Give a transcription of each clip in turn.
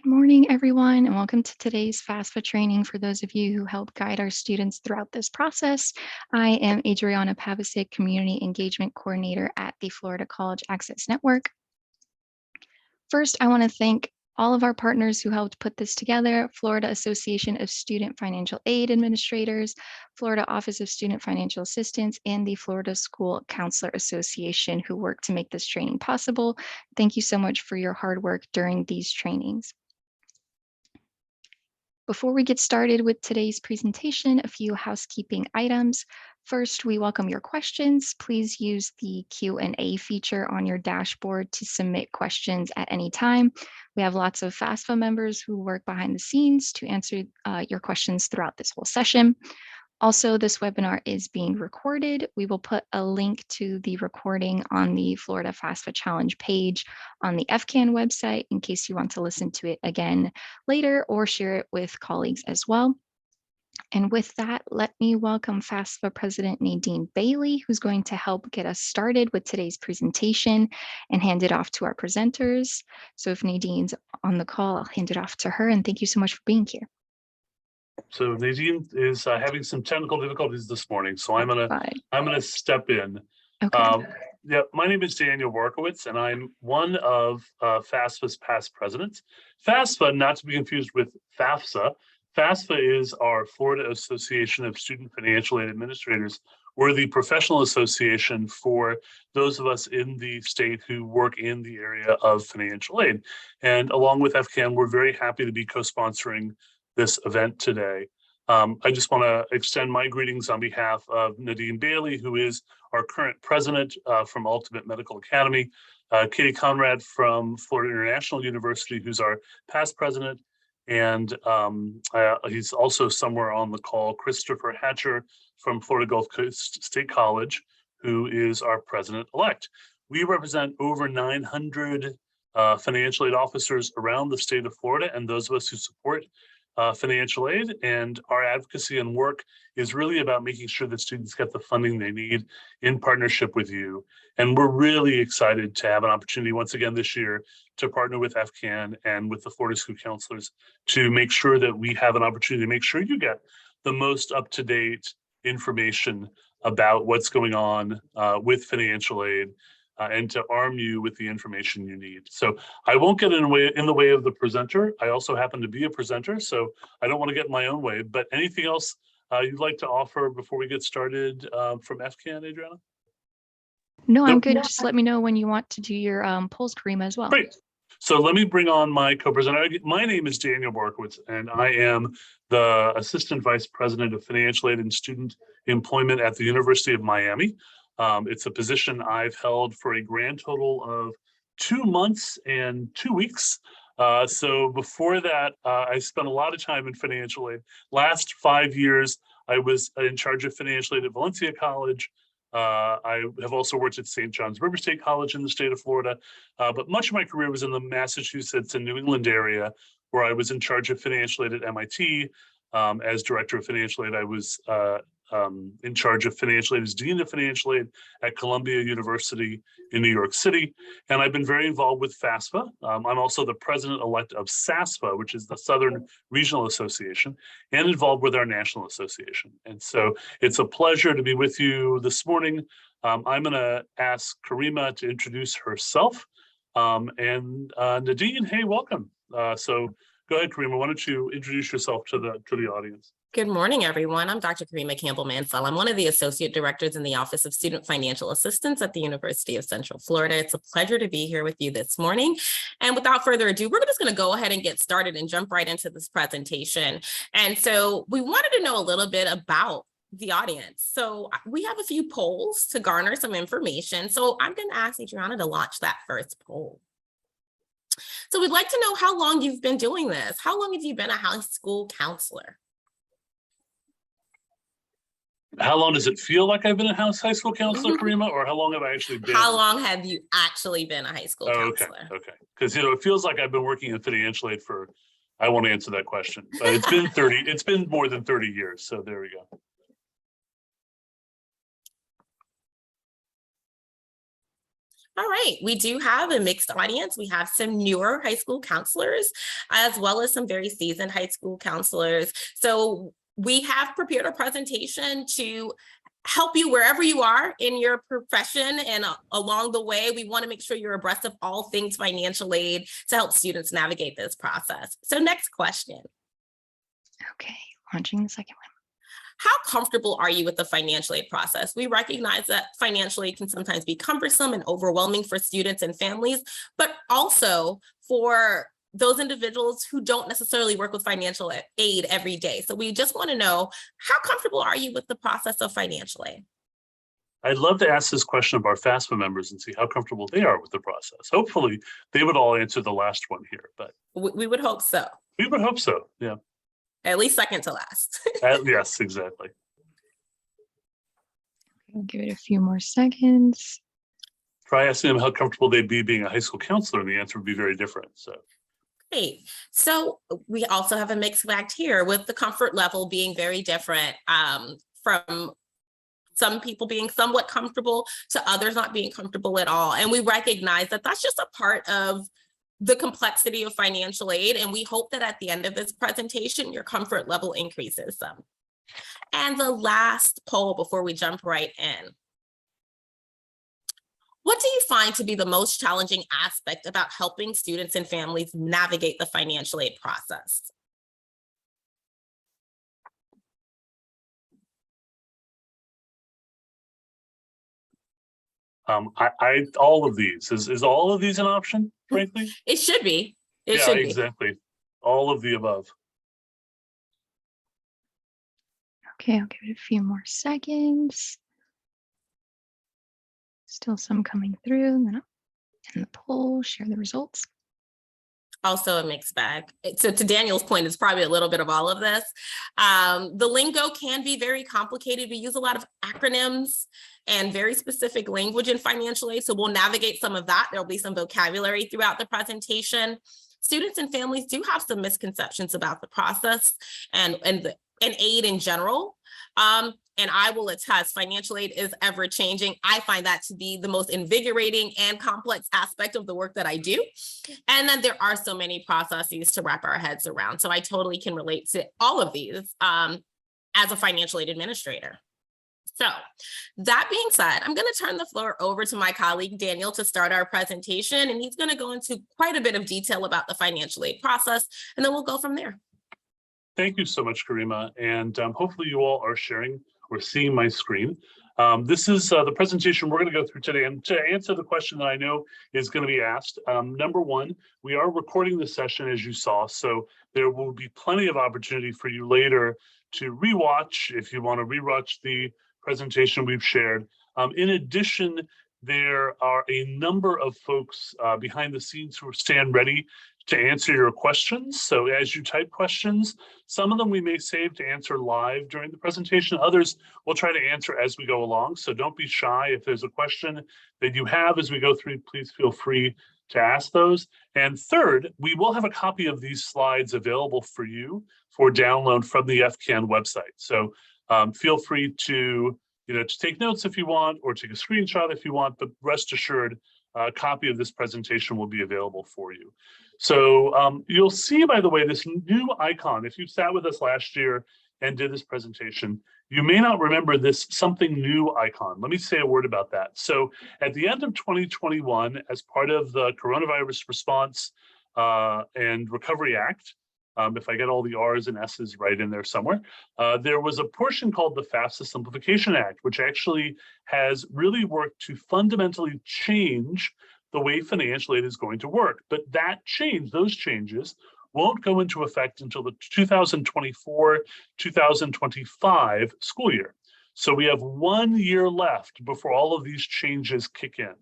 Good morning, everyone, and welcome to today's FAFSA training for those of you who help guide our students throughout this process. I am Adriana Pavasic, Community Engagement Coordinator at the Florida College Access Network. First, I want to thank all of our partners who helped put this together: Florida Association of Student Financial Aid Administrators, Florida Office of Student Financial Assistance, and the Florida School Counselor Association, who worked to make this training possible. Thank you so much for your hard work during these trainings. Before we get started with today's presentation, a few housekeeping items. First, we welcome your questions. Please use the Q&A feature on your dashboard to submit questions at any time. We have lots of FAFSA members who work behind the scenes to answer your questions throughout this whole session. Also, this webinar is being recorded. We will put a link to the recording on the Florida FAFSA Challenge page on the FCAN website in case you want to listen to it again later or share it with colleagues as well. And with that, let me welcome FAFSA President Nadine Bailey, who's going to help get us started with today's presentation and hand it off to our presenters. So if Nadine's on the call, I'll hand it off to her, and thank you so much for being here. So Nadine is having some technical difficulties this morning, so I'm gonna step in. Okay. Yeah, my name is Daniel Warkowitz, and I'm one of FAFSA's past presidents. FAFSA, not to be confused with FAFSA. FAFSA is our Florida Association of Student Financial Aid Administrators. We're the professional association for those of us in the state who work in the area of financial aid. And along with FCAN, we're very happy to be co-sponsoring this event today. I just want to extend my greetings on behalf of Nadine Bailey, who is our current president from Ultimate Medical Academy, Katie Conrad from Florida International University, who's our past president, and he's also somewhere on the call, Christopher Hatcher from Florida Gulf Coast State College, who is our president-elect. We represent over 900 financial aid officers around the state of Florida, and those of us who support financial aid, and our advocacy and work is really about making sure that students get the funding they need in partnership with you. And we're really excited to have an opportunity once again this year to partner with FCAN and with the Florida School Counselors to make sure that we have an opportunity to make sure you get the most up-to-date information about what's going on with financial aid, and to arm you with the information you need. So I won't get in the way of the presenter. I also happen to be a presenter, so I don't want to get in my own way. But anything else you'd like to offer before we get started from FCAN, Adriana? No, I'm good. Just let me know when you want to do your polls, Karima, as well. Great. So let me bring on my co-presenter. My name is Daniel Barkowitz, and I am the Assistant Vice President of Financial Aid and Student Employment at the University of Miami. It's a position I've held for a grand total of 2 months and 2 weeks. So before that, I spent a lot of time in financial aid. Last 5 years, I was in charge of financial aid at Valencia College. I have also worked at St. John's River State College in the state of Florida, but much of my career was in the Massachusetts and New England area, where I was in charge of financial aid at MIT. As director of financial aid, I was in charge of financial aid as dean of financial aid at Columbia University in New York City. And I've been very involved with FAFSA. I'm also the president-elect of SASFA, which is the Southern Regional Association, and involved with our national association. And so it's a pleasure to be with you this morning. I'm going to ask Karima to introduce herself. And Nadine, hey, welcome. So go ahead, Karima. Why don't you introduce yourself to the audience? Good morning, everyone. I'm Dr. Karima Campbell-Mansell. I'm one of the associate directors in the Office of Student Financial Assistance at the University of Central Florida. It's a pleasure to be here with you this morning. And without further ado, we're just going to go ahead and get started and jump right into this presentation. And so we wanted to know a little bit about the audience. So we have a few polls to garner some information. So I'm going to ask Adriana to launch that first poll. So we'd like to know how long you've been doing this. How long have you been a high school counselor? How long does it feel like I've been a high school counselor, Karima, or how long have I actually been? How long have you actually been a high school counselor? Okay. Because it feels like I've been working in financial aid for, I won't answer that question, but it's been 30, it's been more than 30 years. So there we go. All right, we do have a mixed audience. We have some newer high school counselors, as well as some very seasoned high school counselors. So we have prepared a presentation to help you wherever you are in your profession, and along the way, we want to make sure you're abreast of all things financial aid to help students navigate this process. So next question. Okay, launching the second one. How comfortable are you with the financial aid process? We recognize that financial aid can sometimes be cumbersome and overwhelming for students and families, but also for those individuals who don't necessarily work with financial aid every day. So we just want to know, how comfortable are you with the process of financial aid? I'd love to ask this question of our FAFSA members and see how comfortable they are with the process. Hopefully, they would all answer the last one here, but We would hope so. we would hope so, yeah. At least second to last. Yes, exactly. I'll give it a few more seconds. Try asking them how comfortable they'd be being a high school counselor, and the answer would be very different. So, Great. So we also have a mixed bag here, with the comfort level being very different, from some people being somewhat comfortable to others not being comfortable at all. And we recognize that that's just a part of the complexity of financial aid. And we hope that at the end of this presentation, your comfort level increases some. And the last poll before we jump right in. What do you find to be the most challenging aspect about helping students and families navigate the financial aid process? all of these, is all of these an option, frankly? It should be. It Yeah, should be. exactly. All of the above. Okay, I'll give it a few more seconds. Still some coming through, and then I'll end the poll, share the results. Also a mixed bag. So to Daniel's point, it's probably a little bit of all of this. The lingo can be very complicated. We use a lot of acronyms and very specific language in financial aid. So we'll navigate some of that. There'll be some vocabulary throughout the presentation. Students and families do have some misconceptions about the process and aid in general. And I will attest, financial aid is ever changing. I find that to be the most invigorating and complex aspect of the work that I do. And then there are so many processes to wrap our heads around. So I totally can relate to all of these as a financial aid administrator. So that being said, I'm going to turn the floor over to my colleague, Daniel, to start our presentation. And he's going to go into quite a bit of detail about the financial aid process, and then we'll go from there. Thank you so much, Karima. And hopefully you all are sharing or seeing my screen. This is the presentation we're going to go through today. And to answer the question that I know is going to be asked, number one, we are recording the session, as you saw, so there will be plenty of opportunity for you later to rewatch if you want to rewatch the presentation we've shared. In addition, there are a number of folks behind the scenes who stand ready to answer your questions. So as you type questions, some of them we may save to answer live during the presentation. Others we'll try to answer as we go along. So don't be shy. If there's a question that you have as we go through, please feel free to ask those. And third, we will have a copy of these slides available for you for download from the FCAN website. So feel free to take notes if you want, or take a screenshot if you want, but rest assured, a copy of this presentation will be available for you. So you'll see, by the way, this new icon. If you sat with us last year and did this presentation, you may not remember this something new icon. Let me say a word about that. So at the end of 2021, as part of the Coronavirus Response and Recovery Act, if I get all the R's and S's right in there somewhere, there was a portion called the Fafsa Simplification Act, which actually has really worked to fundamentally change the way financial aid is going to work. But those changes won't go into effect until the 2024-2025 school year. So we have 1 year left before all of these changes kick in.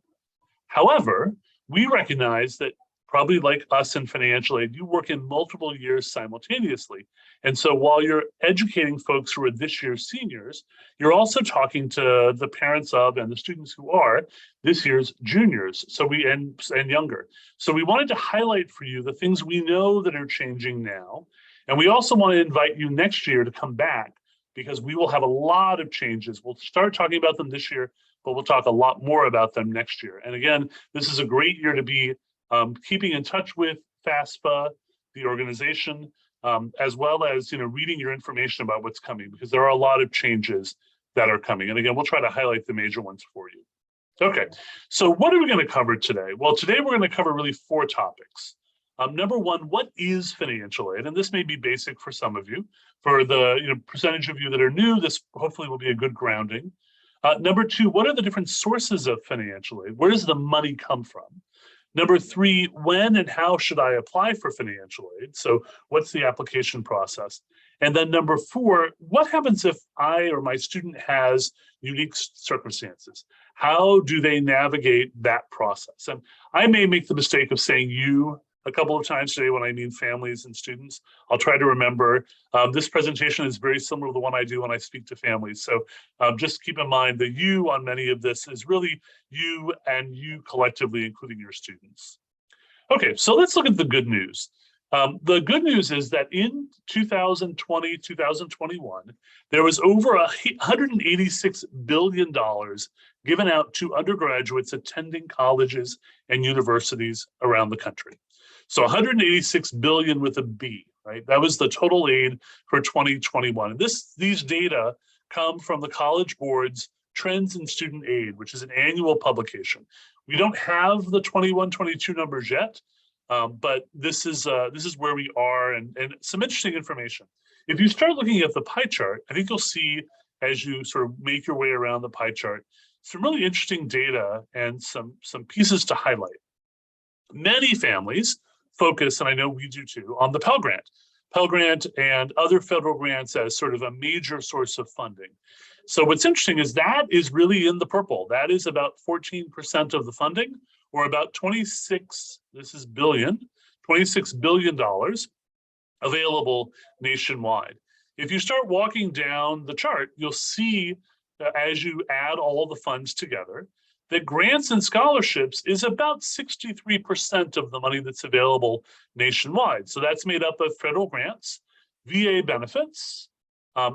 However, we recognize that probably like us in financial aid, you work in multiple years simultaneously. And so while you're educating folks who are this year's seniors, you're also talking to the parents of and the students who are this year's juniors, and younger. So we wanted to highlight for you the things we know that are changing now. And we also want to invite you next year to come back, because we will have a lot of changes. We'll start talking about them this year, but we'll talk a lot more about them next year. And again, this is a great year to be keeping in touch with FAFSA, the organization, as well as reading your information about what's coming, because there are a lot of changes that are coming. And again, we'll try to highlight the major ones for you. Okay, so what are we going to cover today? Well, today we're going to cover really 4 topics. Number one, what is financial aid? And this may be basic for some of you. For the percentage of you that are new, this hopefully will be a good grounding. Number 2, what are the different sources of financial aid? Where does the money come from? Number 3, when and how should I apply for financial aid? So what's the application process? And then number 4, what happens if I or my student has unique circumstances? How do they navigate that process? And I may make the mistake of saying you a couple of times today when I mean families and students. I'll try to remember. This presentation is very similar to the one I do when I speak to families. So just keep in mind the you on many of this is really you and you collectively, including your students. Okay, so let's look at the good news. The good news is that in 2020, 2021, there was over $186 billion given out to undergraduates attending colleges and universities around the country. So 186 billion with a B, right? That was the total aid for 2021. And these data come from the College Board's Trends in Student Aid, which is an annual publication. We don't have the 21-22 numbers yet, but this is where we are, and some interesting information. If you start looking at the pie chart, I think you'll see, as you sort of make your way around the pie chart, some really interesting data and some pieces to highlight. Many families focus, and I know we do too, on the Pell Grant. Pell Grant and other federal grants as sort of a major source of funding. So what's interesting is that is really in the purple. That is about 14% of the funding, or about $26 billion available nationwide. If you start walking down the chart, you'll see that as you add all the funds together, that grants and scholarships is about 63% of the money that's available nationwide. So that's made up of federal grants, VA benefits.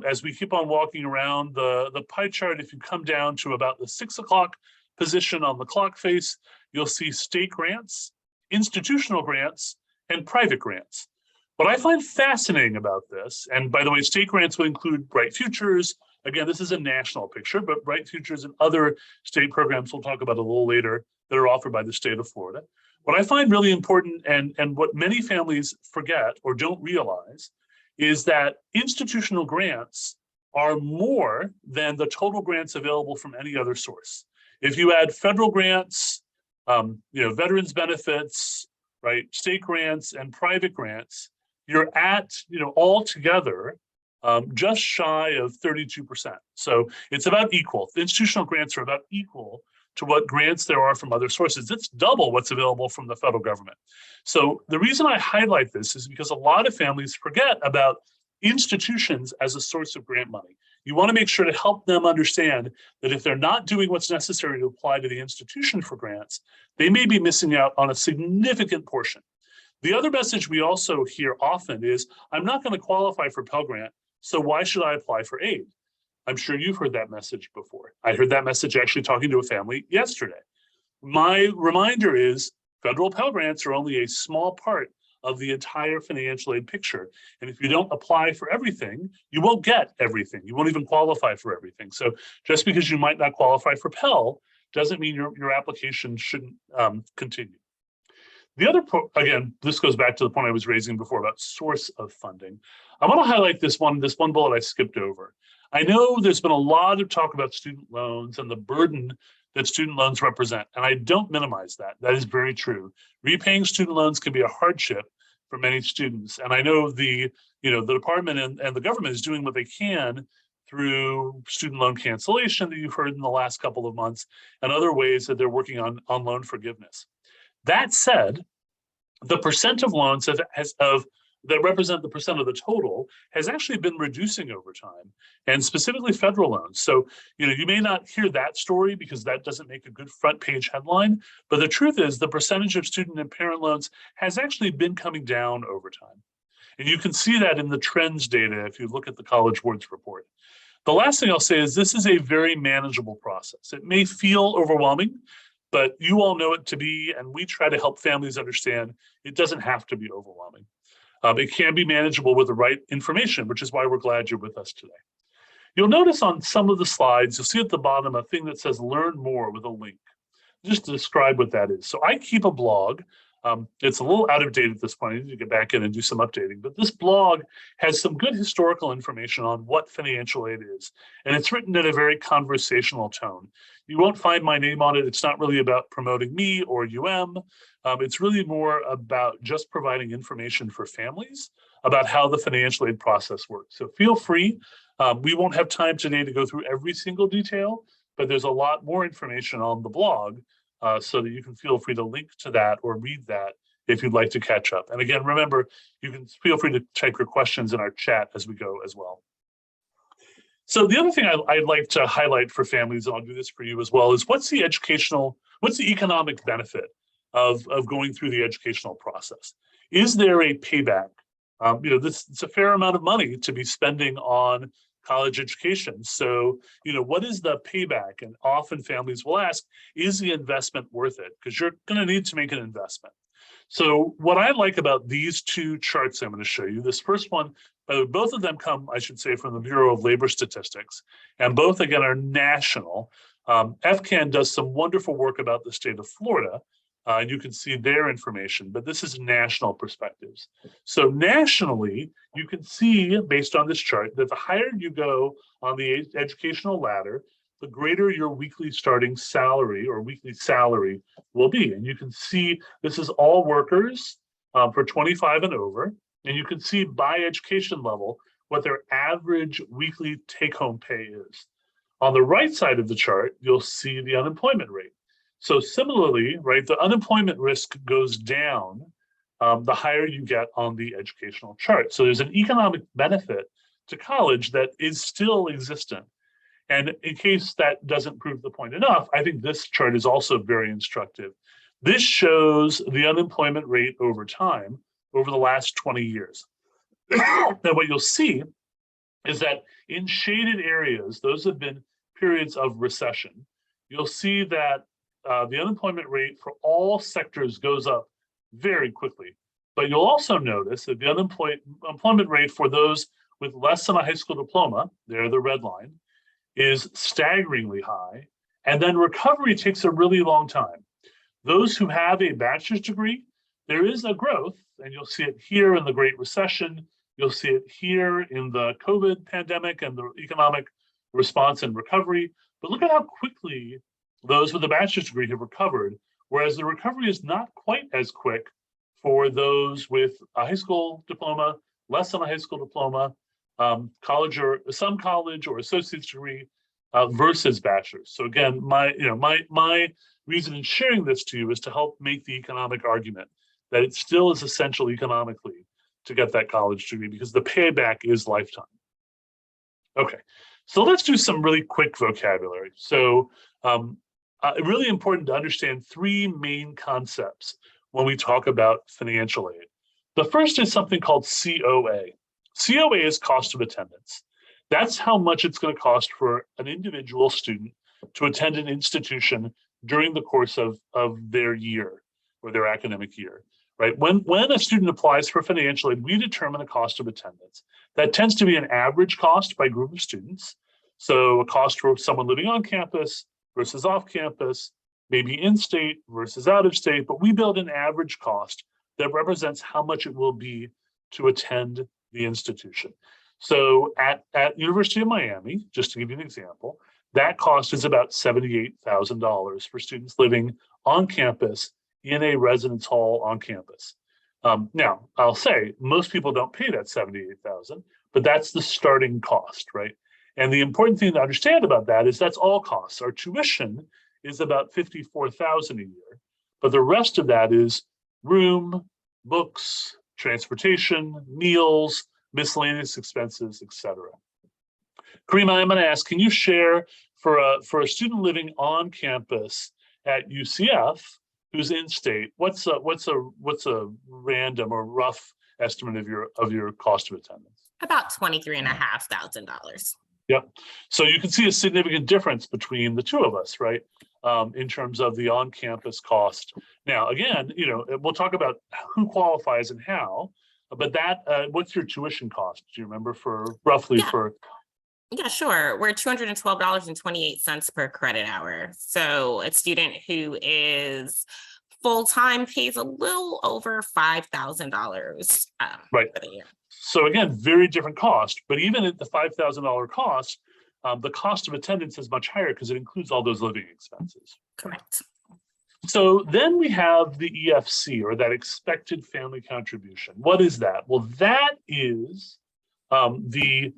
As we keep on walking around the pie chart, if you come down to about the 6 o'clock position on the clock face, you'll see state grants, institutional grants, and private grants. What I find fascinating about this, and by the way, state grants will include Bright Futures. Again, this is a national picture, but Bright Futures and other state programs we'll talk about a little later that are offered by the state of Florida. What I find really important, and what many families forget or don't realize, is that institutional grants are more than the total grants available from any other source. If you add federal grants, veterans benefits, right, state grants and private grants, you're at, all together, just shy of 32%. So it's about equal. The institutional grants are about equal to what grants there are from other sources. It's double what's available from the federal government. So the reason I highlight this is because a lot of families forget about institutions as a source of grant money. You want to make sure to help them understand that if they're not doing what's necessary to apply to the institution for grants, they may be missing out on a significant portion. The other message we also hear often is, I'm not going to qualify for Pell Grant, so why should I apply for aid? I'm sure you've heard that message before. I heard that message actually talking to a family yesterday. My reminder is federal Pell Grants are only a small part of the entire financial aid picture. And if you don't apply for everything, you won't get everything. You won't even qualify for everything. So just because you might not qualify for Pell doesn't mean your application shouldn't continue. The other, again, this goes back to the point I was raising before about source of funding. I want to highlight this one bullet I skipped over. I know there's been a lot of talk about student loans and the burden that student loans represent, and I don't minimize that. That is very true. Repaying student loans can be a hardship for many students, and I know the department and the government is doing what they can through student loan cancellation that you've heard in the last couple of months, and other ways that they're working on loan forgiveness. That said, the percent of loans that represent the percent of the total has actually been reducing over time, and specifically federal loans. So, you may not hear that story because that doesn't make a good front page headline, but the truth is the percentage of student and parent loans has actually been coming down over time. And you can see that in the trends data if you look at the College Board's report. The last thing I'll say is this is a very manageable process. It may feel overwhelming, but you all know it to be, and we try to help families understand it doesn't have to be overwhelming. It can be manageable with the right information, which is why we're glad you're with us today. You'll notice on some of the slides, you'll see at the bottom a thing that says learn more with a link. Just to describe what that is. So I keep a blog. It's a little out of date at this point. I need to get back in and do some updating. But this blog has some good historical information on what financial aid is. And it's written in a very conversational tone. You won't find my name on it. It's not really about promoting me or It's really more about just providing information for families about how the financial aid process works. So feel free. We won't have time today to go through every single detail, but there's a lot more information on the blog so that you can feel free to link to that or read that if you'd like to catch up. And again, remember, you can feel free to type your questions in our chat as we go as well. So the other thing I'd like to highlight for families, and I'll do this for you as well, is what's the economic benefit of going through the educational process? Is there a payback? It's a fair amount of money to be spending on college education. So, what is the payback? And often families will ask, is the investment worth it? Because you're going to need to make an investment. So what I like about these two charts I'm going to show you, this first one, both of them come, I should say, from the Bureau of Labor Statistics, and both, again, are national. FCAN does some wonderful work about the state of Florida, and you can see their information, but this is national perspectives. So nationally, you can see, based on this chart, that the higher you go on the educational ladder, the greater your weekly starting salary or weekly salary will be. And you can see this is all workers for 25 and over, and you can see by education level what their average weekly take-home pay is. On the right side of the chart, you'll see the unemployment rate. So similarly, right, the unemployment risk goes down the higher you get on the educational chart. So there's an economic benefit to college that is still existent. And in case that doesn't prove the point enough, I think this chart is also very instructive. This shows the unemployment rate over time, over the last 20 years. Now, what you'll see is that in shaded areas, those have been periods of recession. You'll see that the unemployment rate for all sectors goes up very quickly. But you'll also notice that the unemployment rate for those with less than a high school diploma, there the red line, is staggeringly high. And then recovery takes a really long time. Those who have a bachelor's degree, there is a growth, and you'll see it here in the Great Recession. You'll see it here in the COVID pandemic and the economic response and recovery. But look at how quickly those with a bachelor's degree have recovered, whereas the recovery is not quite as quick for those with a high school diploma, less than a high school diploma, college or some college or associate's degree versus bachelor's. So again, my reason in sharing this to you is to help make the economic argument that it still is essential economically to get that college degree because the payback is lifetime. Okay, so let's do some really quick vocabulary. So really important to understand three main concepts when we talk about financial aid. The first is something called COA. COA is cost of attendance. That's how much it's going to cost for an individual student to attend an institution during the course of their year or their academic year, right? When a student applies for financial aid, we determine a cost of attendance. That tends to be an average cost by group of students. So a cost for someone living on campus versus off campus, maybe in-state versus out of state, but we build an average cost that represents how much it will be to attend the institution. So at University of Miami, just to give you an example, that cost is about $78,000 for students living on campus in a residence hall on campus. Now, I'll say most people don't pay that $78,000, but that's the starting cost, right? And the important thing to understand about that is that's all costs. Our tuition is about $54,000 a year, but the rest of that is room, books, transportation, meals, miscellaneous expenses, etc. Karima, I'm going to ask, can you share for a student living on campus at UCF who's in state, what's a random or rough estimate of your cost of attendance? About $23,500. Yep. So you can see a significant difference between the two of us, right? In terms of the on-campus cost. Now, again, we'll talk about who qualifies and how, but what's your tuition cost? Do you remember roughly Yeah. for? Yeah, sure. We're $212.28 per credit hour. So a student who is full-time pays a little over $5,000 Right. for the year. So again, very different cost, but even at the $5,000 cost, the cost of attendance is much higher because it includes all those living expenses. Correct. So then we have the EFC, or that expected family contribution. What is that? Well, that is the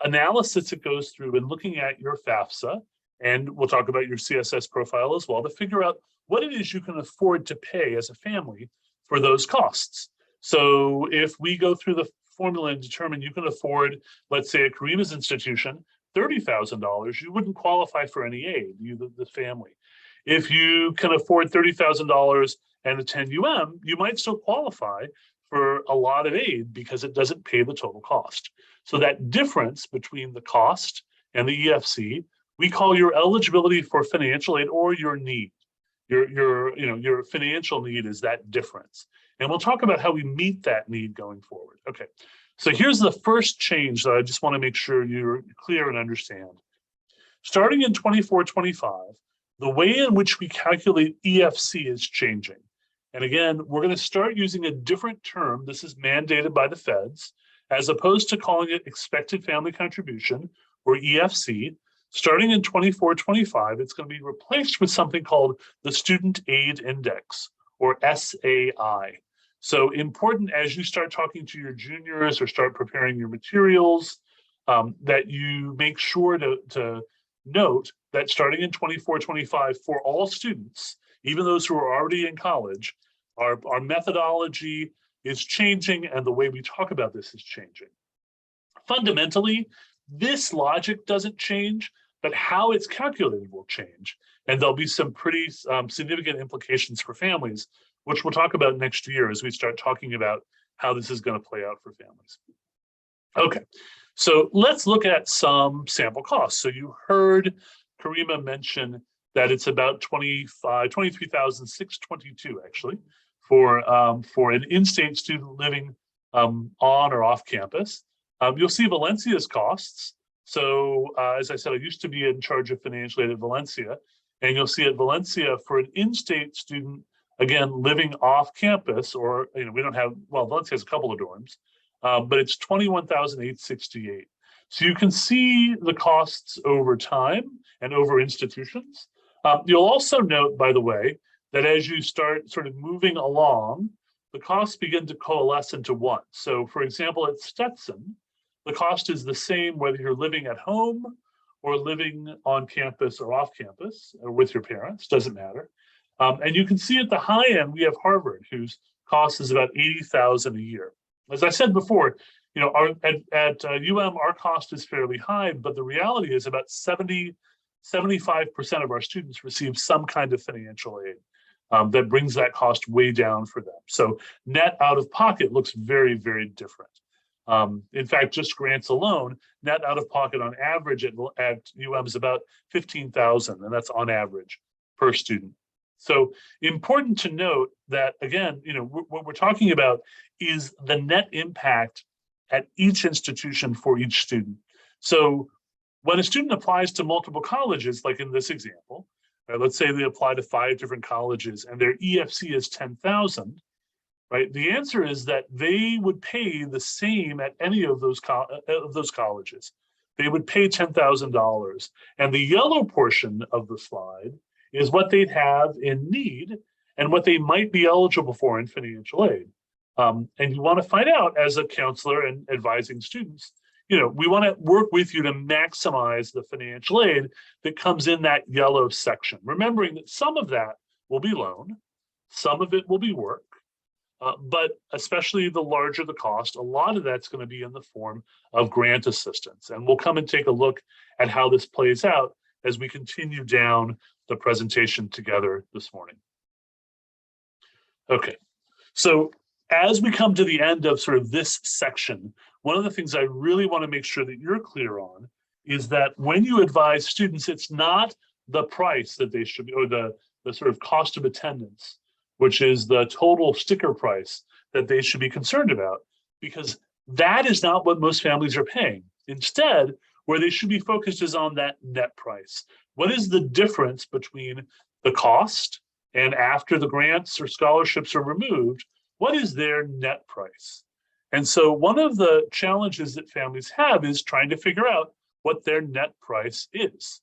analysis that goes through and looking at your FAFSA, and we'll talk about your CSS profile as well, to figure out what it is you can afford to pay as a family for those costs. So if we go through the formula and determine you can afford, let's say at Karima's institution, $30,000, you wouldn't qualify for any aid, the family. If you can afford $30,000 and attend you might still qualify for a lot of aid because it doesn't pay the total cost. So that difference between the cost and the EFC, we call your eligibility for financial aid, or your need. Your financial need is that difference. And we'll talk about how we meet that need going forward. Okay, so here's the first change that I just want to make sure you're clear and understand. Starting in 24-25, the way in which we calculate EFC is changing. And again, we're going to start using a different term. This is mandated by the feds, as opposed to calling it expected family contribution, or EFC. Starting in 24-25, it's going to be replaced with something called the Student Aid Index, or SAI. So important as you start talking to your juniors or start preparing your materials, that you make sure to note that starting in 24-25 for all students, even those who are already in college, our methodology is changing and the way we talk about this is changing. Fundamentally, this logic doesn't change, but how it's calculated will change. And there'll be some pretty significant implications for families, which we'll talk about next year as we start talking about how this is going to play out for families. Okay, so let's look at some sample costs. So you heard Karima mention that it's about $23,622 actually for an in-state student living on or off campus. You'll see Valencia's costs. So as I said, I used to be in charge of financial aid at Valencia, and you'll see at Valencia for an in-state student, again, living off campus, or we don't have, well, Valencia has a couple of dorms, but it's $21,868. So you can see the costs over time and over institutions. You'll also note, by the way, that as you start sort of moving along, the costs begin to coalesce into one. So for example, at Stetson, the cost is the same whether you're living at home or living on campus or off campus or with your parents, doesn't matter. And you can see at the high end, we have Harvard, whose cost is about $80,000 a year. As I said before, at our cost is fairly high, but the reality is about 75% of our students receive some kind of financial aid that brings that cost way down for them. So net out of pocket looks very, very different. In fact, just grants alone, net out of pocket on average at is about $15,000, and that's on average per student. So important to note that, again, what we're talking about is the net impact at each institution for each student. So when a student applies to multiple colleges, like in this example, let's say they apply to 5 different colleges and their EFC is 10,000, right? The answer is that they would pay the same at any of those colleges. They would pay $10,000. And the yellow portion of the slide is what they'd have in need and what they might be eligible for in financial aid. And you want to find out, as a counselor and advising students, we want to work with you to maximize the financial aid that comes in that yellow section, remembering that some of that will be loan, some of it will be work, but especially the larger the cost, a lot of that's going to be in the form of grant assistance. And we'll come and take a look at how this plays out as we continue down the presentation together this morning. Okay, so as we come to the end of sort of this section, one of the things I really want to make sure that you're clear on is that when you advise students, it's not the price that they should be, or the sort of cost of attendance, which is the total sticker price that they should be concerned about, because that is not what most families are paying. Instead, where they should be focused is on that net price. What is the difference between the cost and after the grants or scholarships are removed, what is their net price? And so one of the challenges that families have is trying to figure out what their net price is,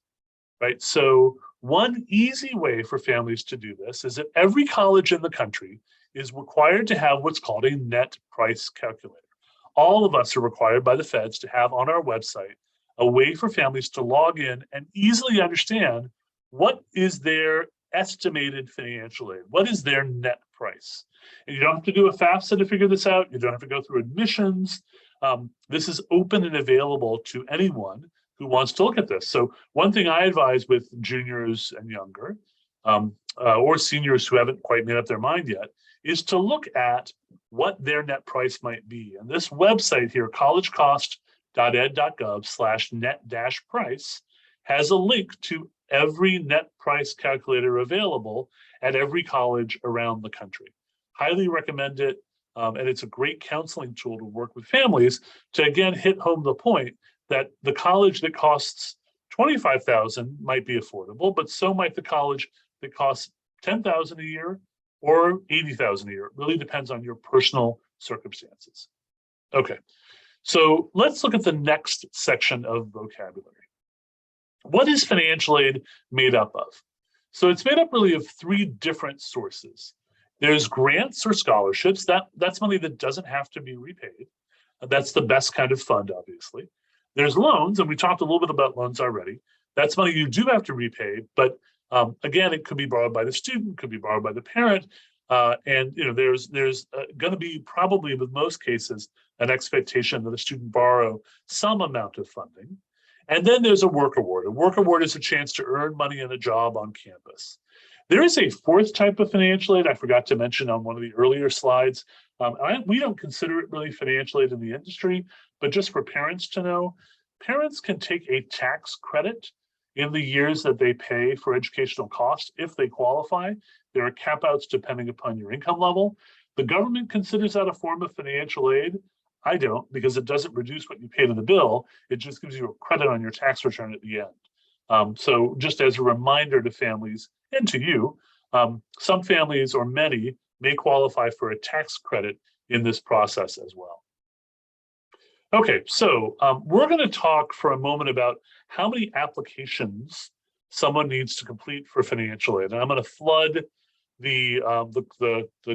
right? So one easy way for families to do this is that every college in the country is required to have what's called a net price calculator. All of us are required by the feds to have on our website a way for families to log in and easily understand what is their estimated financial aid, what is their net price. And you don't have to do a FAFSA to figure this out. You don't have to go through admissions. This is open and available to anyone who wants to look at this. So one thing I advise with juniors and younger, or seniors who haven't quite made up their mind yet, is to look at what their net price might be. And this website here, collegecost.ed.gov/net-price, has a link to every net price calculator available at every college around the country. Highly recommend it. And it's a great counseling tool to work with families to, again, hit home the point that the college that costs $25,000 might be affordable, but so might the college that costs $10,000 a year or $80,000 a year. It really depends on your personal circumstances. Okay, so let's look at the next section of vocabulary. What is financial aid made up of? So it's made up really of three different sources. There's grants or scholarships. That's money that doesn't have to be repaid. That's the best kind of fund, obviously. There's loans, and we talked a little bit about loans already. That's money you do have to repay, but again, it could be borrowed by the student, could be borrowed by the parent, and there's going to be probably, with most cases, an expectation that a student borrow some amount of funding. And then there's a work award. A work award is a chance to earn money in a job on campus. There is a fourth type of financial aid I forgot to mention on one of the earlier slides. We don't consider it really financial aid in the industry, but just for parents to know, parents can take a tax credit in the years that they pay for educational costs if they qualify. There are cap outs depending upon your income level. The government considers that a form of financial aid. I don't, because it doesn't reduce what you pay to the bill. It just gives you a credit on your tax return at the end. So just as a reminder to families and to you, some families or many may qualify for a tax credit in this process as well. Okay, so we're going to talk for a moment about how many applications someone needs to complete for financial aid. And I'm going to flood the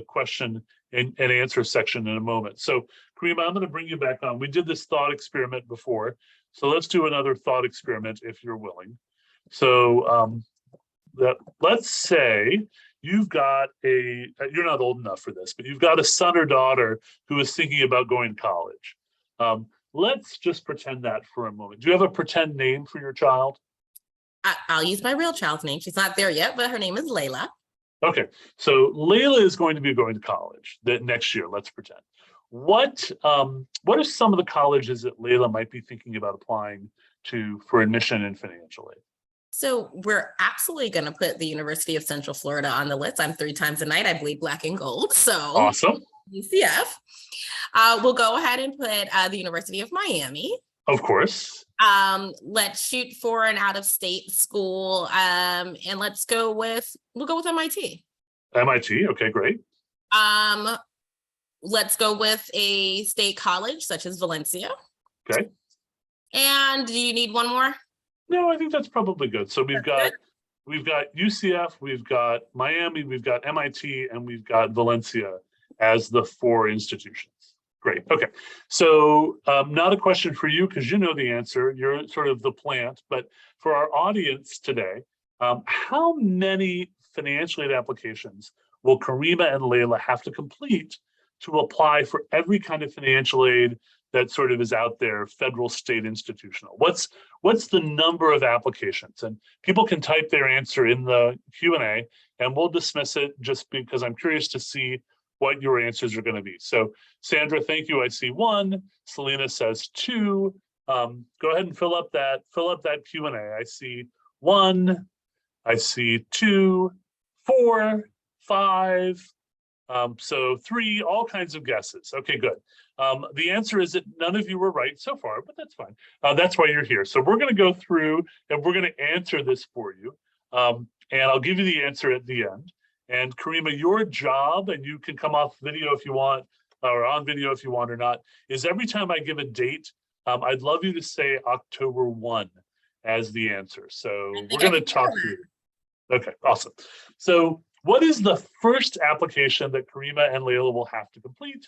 question and answer section in a moment. So Karima, I'm going to bring you back on. We did this thought experiment before, so let's do another thought experiment if you're willing. So let's say you've got you're not old enough for this, but you've got a son or daughter who is thinking about going to college. Let's just pretend that for a moment. Do you have a pretend name for your child? I'll use my real child's name. She's not there yet, but her name is Layla. Okay, so Layla is going to be going to college next year, let's pretend. What are some of the colleges that Layla might be thinking about applying to for admission and financial aid? So we're absolutely going to put the University of Central Florida on the list. I'm 3 times a night. I bleed black and gold. So awesome. UCF. We'll go ahead and put the University of Miami. Of course. Let's shoot for an out-of-state school, and we'll go with MIT. MIT, okay, great. Let's go with a state college such as Valencia. Okay. And do you need one more? No, I think that's probably good. So we've got UCF, we've got Miami, we've got MIT, and we've got Valencia as the 4 institutions. Great. Okay. So not a question for you because you know the answer. You're sort of the plant. But for our audience today, how many financial aid applications will Karima and Layla have to complete to apply for every kind of financial aid that sort of is out there, federal, state, institutional? What's the number of applications? And people can type their answer in the Q&A and we'll dismiss it just because I'm curious to see what your answers are going to be. So Sandra, thank you. I see 1. Selena says 2. Go ahead and fill up that Q&A. I see 1, I see 2, 4, 5, so 3, all kinds of guesses. Okay, good. The answer is that none of you were right so far, but that's fine. That's why you're here. So we're going to go through and we're going to answer this for you. And I'll give you the answer at the end. And Karima, your job, and you can come off video if you want, or on video if you want or not, is every time I give a date, I'd love you to say October 1 as the answer. So we're going to talk through. Okay, awesome. So what is the first application that Karima and Layla will have to complete?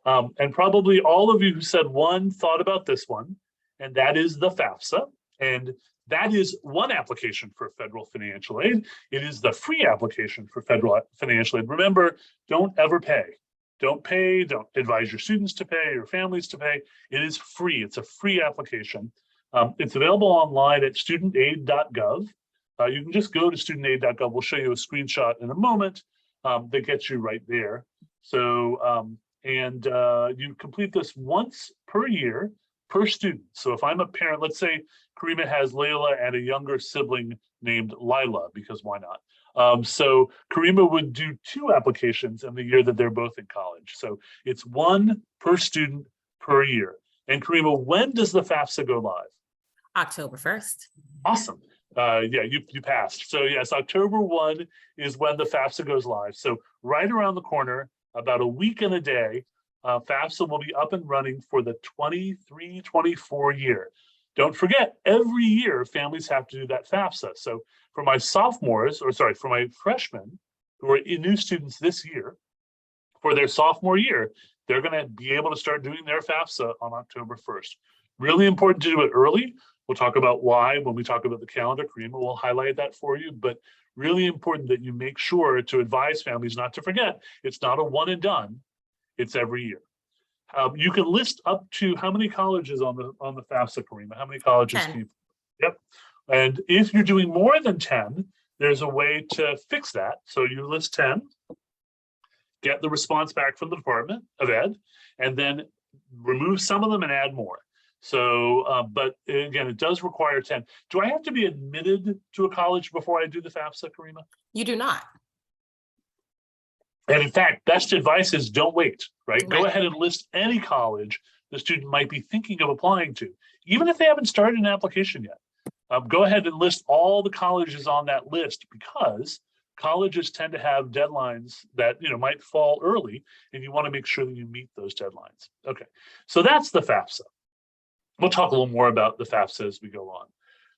And probably all of you who said 1 thought about this one, and that is the Fafsa. And that is one application for federal financial aid. It is the free application for federal financial aid. Remember, don't ever pay. Don't pay, don't advise your students to pay, your families to pay. It is free, it's a free application. It's available online at studentaid.gov. You can just go to studentaid.gov. We'll show you a screenshot in a moment that gets you right there. So, you complete this once per year per student. So if I'm a parent, let's say Karima has Layla and a younger sibling named Lila, because why not? So Karima would do 2 applications in the year that they're both in college. So it's 1 per student per year. And Karima, when does the Fafsa go live? October 1st. Awesome. Yeah, you passed. So yes, October 1 is when the Fafsa goes live. So right around the corner, about a week and a day, Fafsa will be up and running for the 23-24 year. Don't forget, every year families have to do that Fafsa. So for my for my freshmen who are new students this year, for their sophomore year, they're going to be able to start doing their Fafsa on October 1st. Really important to do it early. We'll talk about why when we talk about the calendar. Karima will highlight that for you, but really important that you make sure to advise families not to forget. It's not a one and done. It's every year. You can list up to how many colleges on the FAFSA, Karima? How many colleges 10. can you? Yep. And if you're doing more than 10, there's a way to fix that. So you list 10, get the response back from the Department of Ed, and then remove some of them and add more. So, but again, it does require 10. Do I have to be admitted to a college before I do the FAFSA, Karima? You do not. And in fact, best advice is don't wait, right? Go ahead and list any college the student might be thinking of applying to, even if they haven't started an application yet. Go ahead and list all the colleges on that list, because colleges tend to have deadlines that might fall early, and you want to make sure that you meet those deadlines. Okay, so that's the FAFSA. We'll talk a little more about the FAFSA as we go on.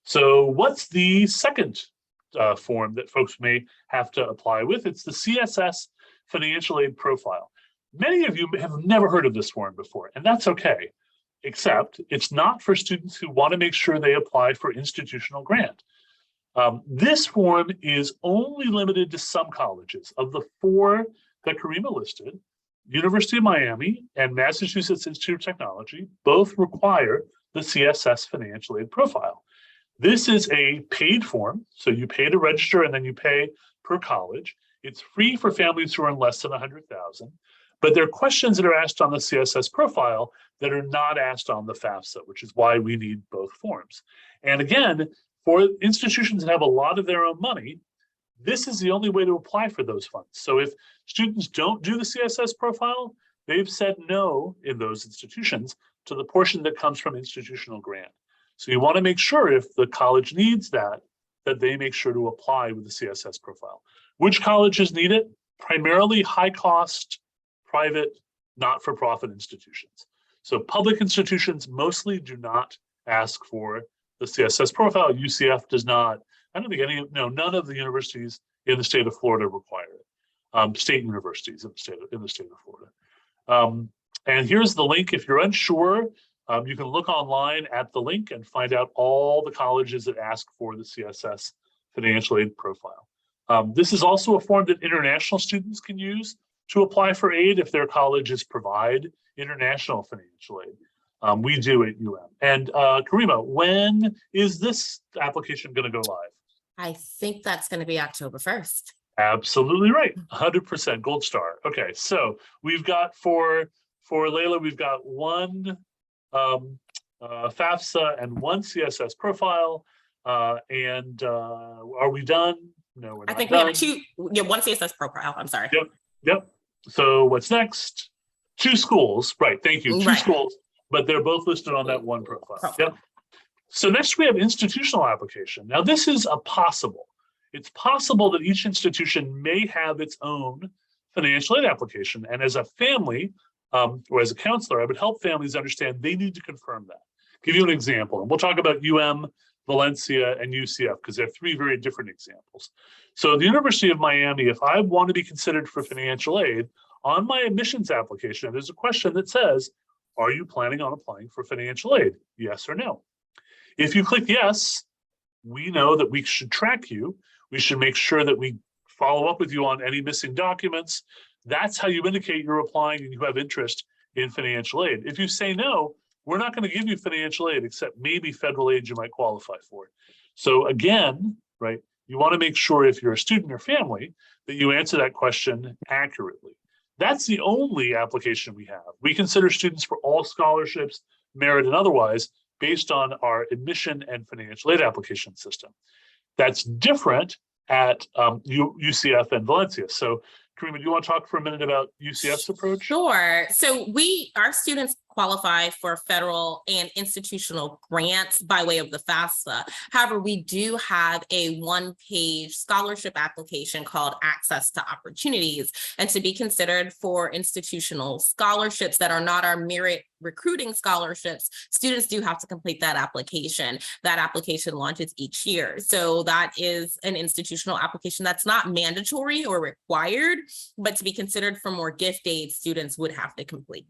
So what's the second form that folks may have to apply with? It's the Css Financial Aid Profile. Many of you have never heard of this form before, and that's okay, except it's not for students who want to make sure they apply for institutional grant. This form is only limited to some colleges. Of the 4 that Karima listed, University of Miami and Massachusetts Institute of Technology both require the Css Financial Aid Profile. This is a paid form, so you pay to register and then you pay per college. It's free for families who earn less than $100,000, but there are questions that are asked on the Css profile that are not asked on the FAFSA, which is why we need both forms. And again, for institutions that have a lot of their own money, this is the only way to apply for those funds. So if students don't do the Css profile, they've said no in those institutions to the portion that comes from institutional grant. So you want to make sure if the college needs that they make sure to apply with the Css profile. Which colleges need it? Primarily high-cost, private, not-for-profit institutions. So public institutions mostly do not ask for the Css profile. UCF does not. I don't think none of the universities in the state of Florida require it. State universities in the state of Florida. And here's the link. If you're unsure, you can look online at the link and find out all the colleges that ask for the Css Financial Aid Profile. This is also a form that international students can use to apply for aid if their colleges provide international financial aid. We do at UM. And Karima, when is this application going to go live? I think that's going to be October 1st. Absolutely right. 100% gold star. Okay, so we've got for Layla, we've got one Fafsa and one CSS profile. Are we done? No, we're not. I think done. we have two, one CSS profile, I'm sorry. Yep. So what's next? 2 schools, right, thank you, 2 schools, but they're both listed on that one profile. Yep. So next we have institutional application. Now this is a possible. It's possible that each institution may have its own financial aid application. And as a family or as a counselor, I would help families understand they need to confirm that. Give you an example, and we'll talk about UM, Valencia, and UCF because they're 3 very different examples. So the University of Miami, if I want to be considered for financial aid, on my admissions application, there's a question that says, are you planning on applying for financial aid? Yes or no? If you click yes, we know that we should track you. We should make sure that we follow up with you on any missing documents. That's how you indicate you're applying and you have interest in financial aid. If you say no, we're not going to give you financial aid, except maybe federal aid you might qualify for. So again, right, you want to make sure if you're a student or family that you answer that question accurately. That's the only application we have. We consider students for all scholarships, merit and otherwise, based on our admission and financial aid application system. That's different at UCF and Valencia. So Karima, do you want to talk for a minute about UCF's approach? Sure. So our students qualify for federal and institutional grants by way of the FAFSA. However, we do have a 1-page scholarship application called Access to Opportunities. And to be considered for institutional scholarships that are not our merit recruiting scholarships, students do have to complete that application. That application launches each year. So that is an institutional application that's not mandatory or required, but to be considered for more gift aid, students would have to complete.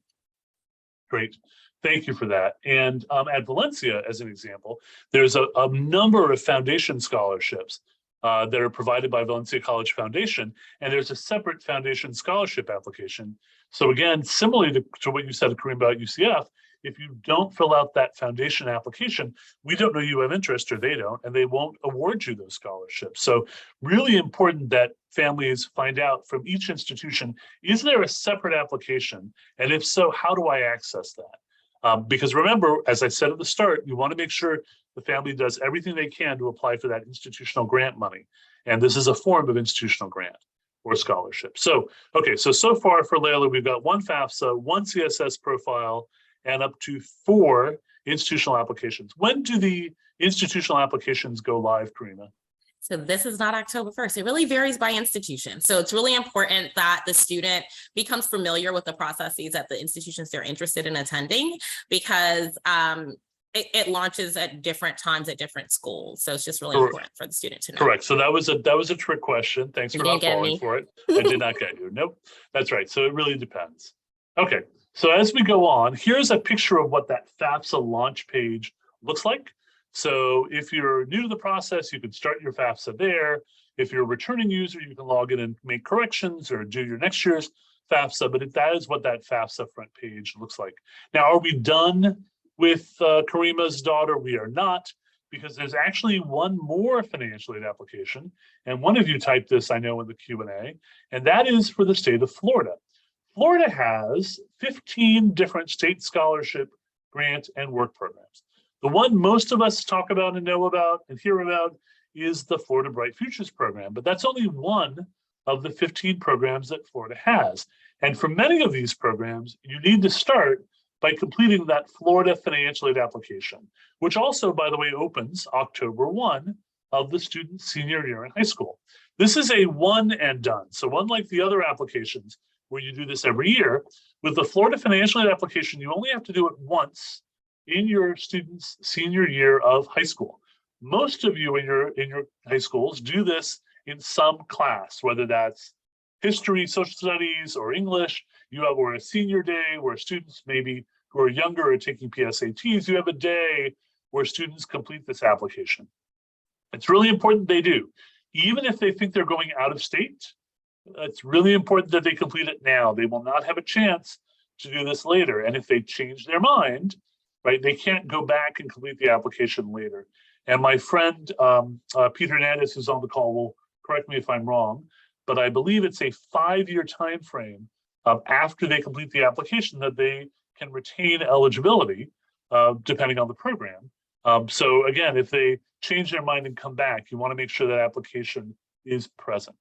Great, thank you for that. And at Valencia, as an example, there's a number of foundation scholarships that are provided by Valencia College Foundation, and there's a separate foundation scholarship application. So again, similarly to what you said, Kareem, about UCF, if you don't fill out that foundation application, we don't know you have interest or they don't, and they won't award you those scholarships. So really important that families find out from each institution, is there a separate application? And if so, how do I access that? Because remember, as I said at the start, you want to make sure the family does everything they can to apply for that institutional grant money. And this is a form of institutional grant or scholarship. So, okay, so far for Layla, we've got 1 FAFSA, 1 CSS profile, and up to 4 institutional applications. When do the institutional applications go live, Karima? So this is not October 1st. It really varies by institution. So it's really important that the student becomes familiar with the processes at the institutions they're interested in attending, because it launches at different times at different schools. So it's just really important for the student to know. Correct. So that was a trick question. Thanks for not falling for it. I did not get you. Nope. That's right. So it really depends. Okay. So as we go on, here's a picture of what that FAFSA launch page looks like. So if you're new to the process, you can start your FAFSA there. If you're a returning user, you can log in and make corrections or do your next year's FAFSA, but that is what that FAFSA front page looks like. Now, are we done with Karima's daughter? We are not, because there's actually one more financial aid application. And one of you typed this, I know, in the Q&A, and that is for the state of Florida. Florida has 15 different state scholarship, grant, and work programs. The one most of us talk about and know about and hear about is the Florida Bright Futures program, but that's only one of the 15 programs that Florida has. And for many of these programs, you need to start by completing that Florida financial aid application, which also, by the way, opens October 1 of the student's senior year in high school. This is a one and done. So unlike the other applications where you do this every year, with the Florida financial aid application, you only have to do it once in your student's senior year of high school. Most of you in your high schools do this in some class, whether that's history, social studies, or English. You have or a senior day where students maybe who are younger are taking PSATs. You have a day where students complete this application. It's really important they do. Even if they think they're going out of state, it's really important that they complete it now. They will not have a chance to do this later. And if they change their mind, right, they can't go back and complete the application later. And my friend, Peter Hernandez, who's on the call, will correct me if I'm wrong, but I believe it's a 5-year time frame after they complete the application that they can retain eligibility depending on the program. So again, if they change their mind and come back, you want to make sure that application is present.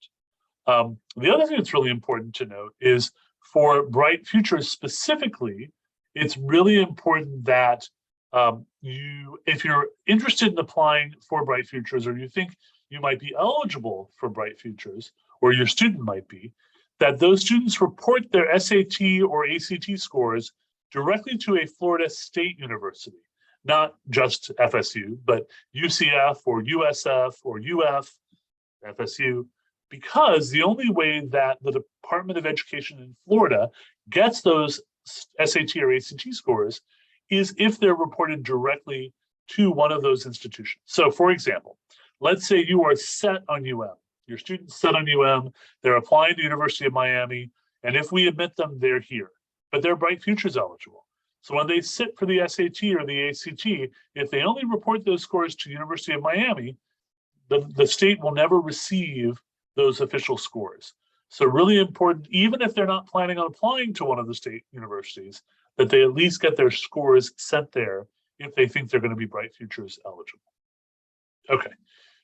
The other thing that's really important to note is for Bright Futures specifically, it's really important that if you're interested in applying for Bright Futures, or you think you might be eligible for Bright Futures, or your student might be, that those students report their SAT or ACT scores directly to a Florida State University, not just FSU, but UCF or USF or UF, FSU, because the only way that the Department of Education in Florida gets those SAT or ACT scores is if they're reported directly to one of those institutions. So for example, let's say you are set on UM. Your student's set on UM, they're applying to University of Miami, and if we admit them, they're here, but they're Bright Futures eligible. So when they sit for the SAT or the ACT, if they only report those scores to University of Miami, the state will never receive those official scores. So really important, even if they're not planning on applying to one of the state universities, that they at least get their scores sent there if they think they're going to be Bright Futures eligible. Okay,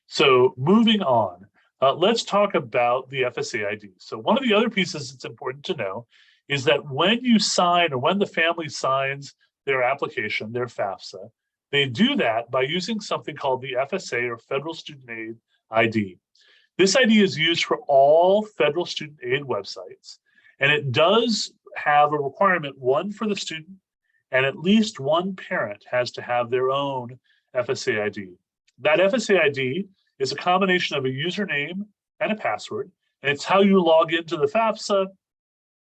so moving on, let's talk about the FSA ID. So one of the other pieces that's important to know is that when you sign, or when the family signs their application, their FAFSA, they do that by using something called the FSA, or Federal Student Aid ID. This ID is used for all federal student aid websites, and it does have a requirement, one for the student, and at least one parent has to have their own FSA ID. That FSA ID is a combination of a username and a password, and it's how you log into the FAFSA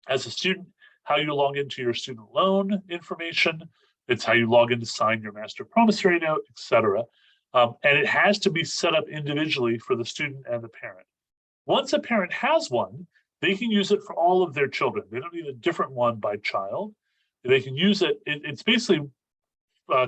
as a student, how you log into your student loan information, it's how you log in to sign your master promissory note, etc. And it has to be set up individually for the student and the parent. Once a parent has one, they can use it for all of their children. They don't need a different one by child. They can use it. It's basically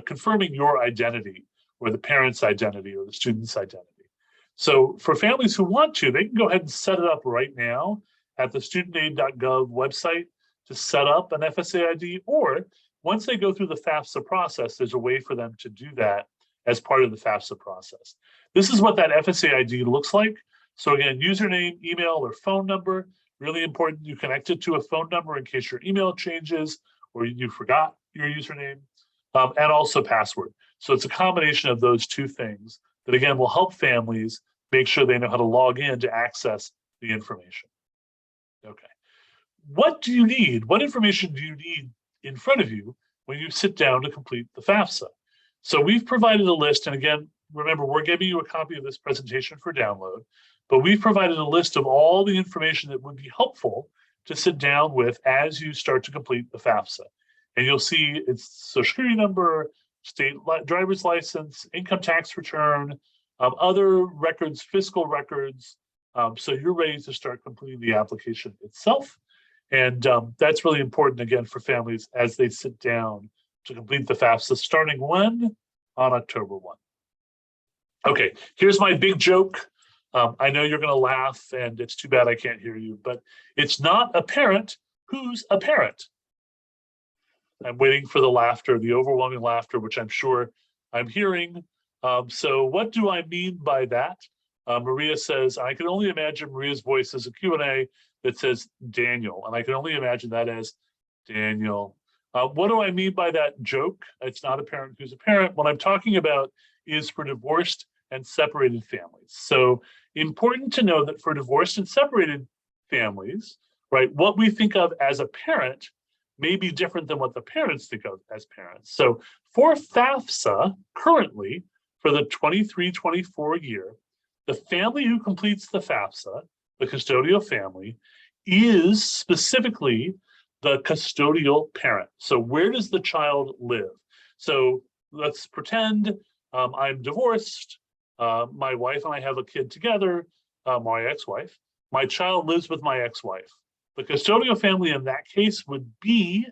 confirming your identity, or the parent's identity, or the student's identity. So for families who want to, they can go ahead and set it up right now at the studentaid.gov website to set up an FSA ID, or once they go through the FAFSA process, there's a way for them to do that as part of the FAFSA process. This is what that FSA ID looks like. So again, username, email, or phone number. Really important you connect it to a phone number in case your email changes or you forgot your username, and also password. So it's a combination of those two things that again will help families make sure they know how to log in to access the information. Okay. What do you need? What information do you need in front of you when you sit down to complete the FAFSA? So we've provided a list, and again, remember, we're giving you a copy of this presentation for download, but we've provided a list of all the information that would be helpful to sit down with as you start to complete the FAFSA. And you'll see it's social security number, state driver's license, income tax return, other records, fiscal records. So you're ready to start completing the application itself. And that's really important, again, for families as they sit down to complete the FAFSA, starting when? On October 1. Okay, here's my big joke. I know you're going to laugh, and it's too bad I can't hear you, but it's not a parent who's a parent. I'm waiting for the laughter, the overwhelming laughter, which I'm sure I'm hearing. So what do I mean by that? Maria says, I can only imagine Maria's voice as a Q&A that says Daniel, and I can only imagine that as Daniel. What do I mean by that joke? It's not a parent who's a parent. What I'm talking about is for divorced and separated families. So important to know that for divorced and separated families, right, what we think of as a parent may be different than what the parents think of as parents. So for FAFSA, currently, for the 23-24 year, the family who completes the FAFSA, the custodial family, is specifically the custodial parent. So where does the child live? So let's pretend I'm divorced. My wife and I have a kid together, my ex-wife. My child lives with my ex-wife. The custodial family in that case would be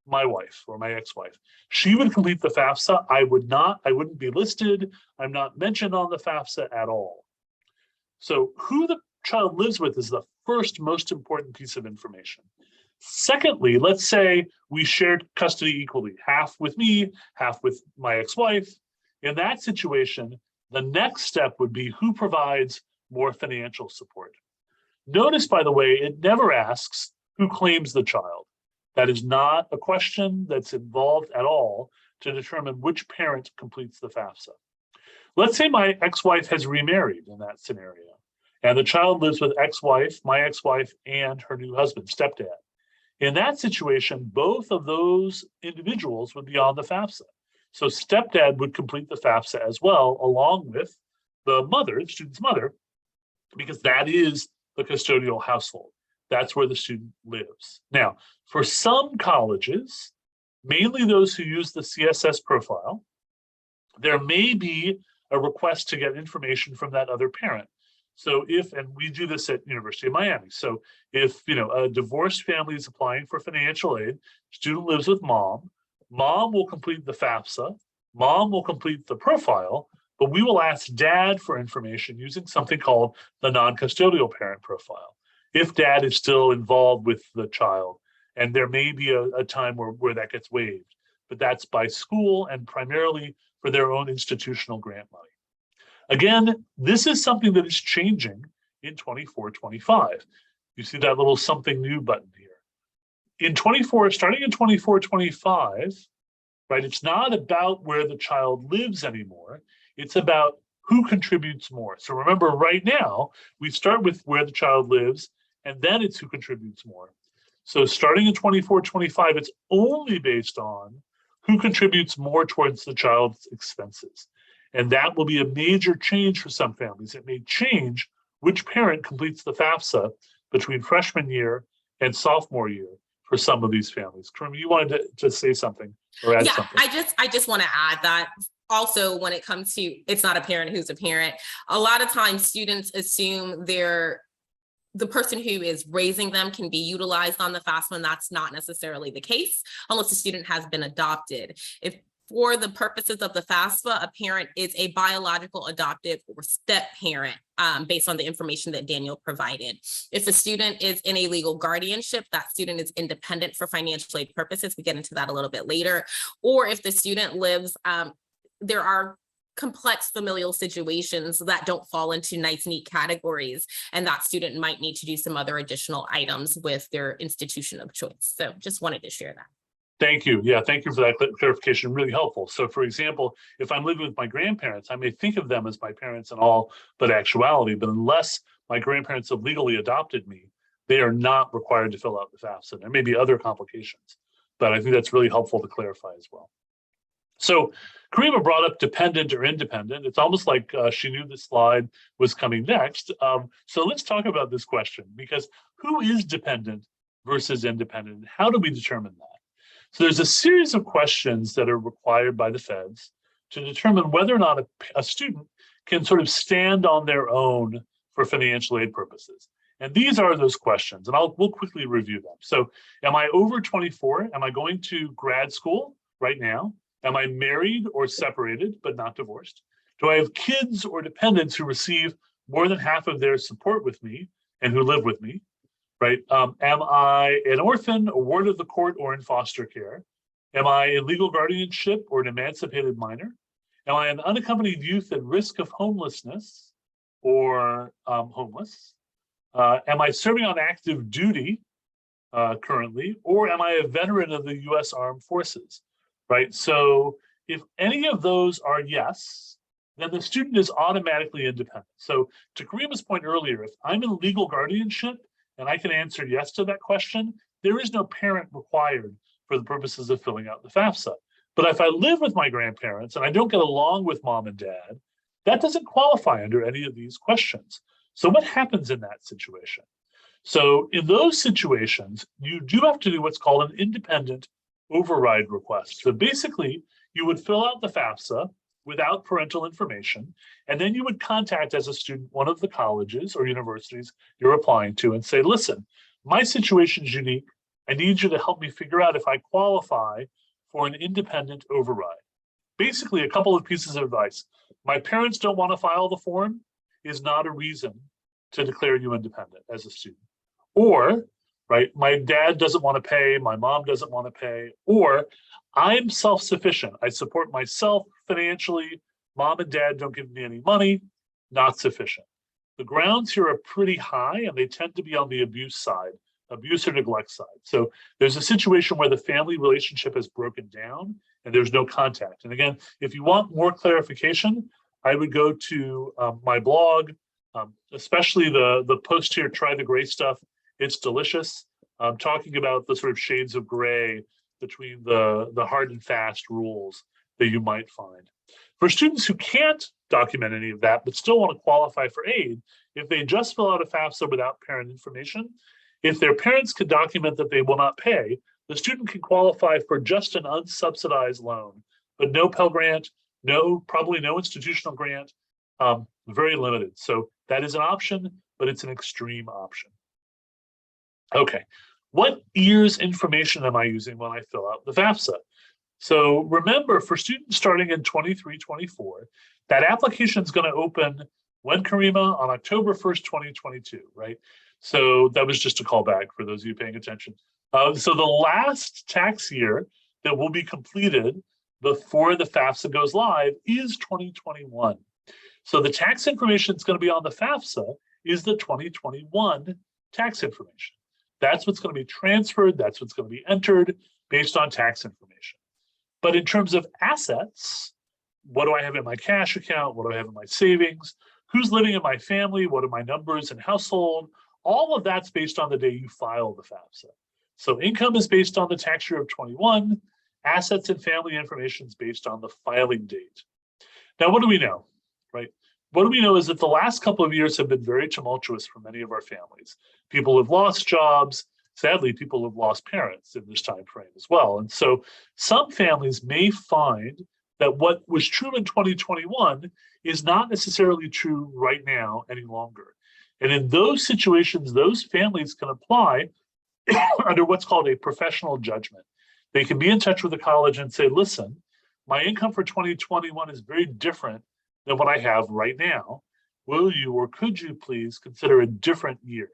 my wife or my ex-wife. She would complete the FAFSA. I would not. I wouldn't be listed. I'm not mentioned on the FAFSA at all. So who the child lives with is the first most important piece of information. Secondly, let's say we shared custody equally, half with me, half with my ex-wife. In that situation, the next step would be who provides more financial support. Notice, by the way, it never asks who claims the child. That is not a question that's involved at all to determine which parent completes the FAFSA. Let's say my ex-wife has remarried in that scenario, and the child lives with ex-wife, my ex-wife, and her new husband, stepdad. In that situation, both of those individuals would be on the FAFSA. So stepdad would complete the FAFSA as well, along with the mother, the student's mother, because that is the custodial household. That's where the student lives. Now, for some colleges, mainly those who use the CSS profile, there may be a request to get information from that other parent. So if, and we do this at University of Miami, so if a divorced family is applying for financial aid, student lives with mom, mom will complete the FAFSA, mom will complete the profile, but we will ask dad for information using something called the non-custodial parent profile. If dad is still involved with the child, and there may be a time where that gets waived, but that's by school and primarily for their own institutional grant money. Again, this is something that is changing in 24-25. You see that little something new button here. Starting in 24-25, right, it's not about where the child lives anymore. It's about who contributes more. So remember, right now, we start with where the child lives, and then it's who contributes more. So starting in 24-25, it's only based on who contributes more towards the child's expenses. And that will be a major change for some families. It may change which parent completes the FAFSA between freshman year and sophomore year for some of these families. Karim, you wanted to say something or add something? I just want to add that also when it comes to, it's not a parent who's a parent, a lot of times students assume the person who is raising them can be utilized on the FAFSA, and that's not necessarily the case unless the student has been adopted. If for the purposes of the FAFSA, a parent is a biological, adoptive, or step parent based on the information that Daniel provided. If the student is in a legal guardianship, that student is independent for financial aid purposes. We get into that a little bit later. Or if the student lives, there are complex familial situations that don't fall into nice, neat categories, and that student might need to do some other additional items with their institution of choice. So just wanted to share that. Thank you. Yeah, thank you for that clarification. Really helpful. So for example, if I'm living with my grandparents, I may think of them as my parents in all but actuality, but unless my grandparents have legally adopted me, they are not required to fill out the FAFSA. There may be other complications, but I think that's really helpful to clarify as well. So Karima brought up dependent or independent. It's almost like she knew the slide was coming next. So let's talk about this question, because who is dependent versus independent? How do we determine that? So there's a series of questions that are required by the feds to determine whether or not a student can sort of stand on their own for financial aid purposes. And these are those questions, and we'll quickly review them. So am I over 24? Am I going to grad school right now? Am I married or separated but not divorced? Do I have kids or dependents who receive more than half of their support with me and who live with me? Right? Am I an orphan, a ward of the court, or in foster care? Am I in legal guardianship or an emancipated minor? Am I an unaccompanied youth at risk of homelessness or homeless? Am I serving on active duty currently, or am I a veteran of the U.S. Armed Forces? Right. So if any of those are yes, then the student is automatically independent. So to Karima's point earlier, if I'm in legal guardianship and I can answer yes to that question, there is no parent required for the purposes of filling out the FAFSA. But if I live with my grandparents and I don't get along with mom and dad, that doesn't qualify under any of these questions. So what happens in that situation? So in those situations, you do have to do what's called an independent override request. So basically, you would fill out the FAFSA without parental information, and then you would contact, as a student, one of the colleges or universities you're applying to and say, listen, my situation is unique. I need you to help me figure out if I qualify for an independent override. Basically, a couple of pieces of advice. My parents don't want to file the form is not a reason to declare you independent as a student. Or, right? My dad doesn't want to pay, my mom doesn't want to pay, or I'm self-sufficient. I support myself financially. Mom and dad don't give me any money, not sufficient. The grounds here are pretty high and they tend to be on the abuse side, abuse or neglect side. So there's a situation where the family relationship has broken down and there's no contact. And again, if you want more clarification, I would go to my blog, especially the post here, Try the Gray Stuff. It's delicious. I'm talking about the sort of shades of gray between the hard and fast rules that you might find. For students who can't document any of that, but still want to qualify for aid, if they just fill out a FAFSA without parent information, if their parents can document that they will not pay, the student can qualify for just an unsubsidized loan, but no Pell Grant, probably no institutional grant, very limited. So that is an option, but it's an extreme option. Okay, what year's information am I using when I fill out the FAFSA? So remember, for students starting in 23-24, that application is going to open when, Karima? On October 1st, 2022, right? So that was just a callback for those of you paying attention. So the last tax year that will be completed before the FAFSA goes live is 2021. So the tax information that's going to be on the FAFSA is the 2021 tax information. That's what's going to be transferred. That's what's going to be entered based on tax information. But in terms of assets, what do I have in my cash account? What do I have in my savings? Who's living in my family? What are my numbers in household? All of that's based on the day you file the FAFSA. So income is based on the tax year of 21. Assets and family information is based on the filing date. Now, what do we know, right? What do we know is that the last couple of years have been very tumultuous for many of our families. People have lost jobs. Sadly, people have lost parents in this time frame as well. And so some families may find that what was true in 2021 is not necessarily true right now any longer. And in those situations, those families can apply under what's called a professional judgment. They can be in touch with the college and say, listen, my income for 2021 is very different than what I have right now. Will you or could you please consider a different year?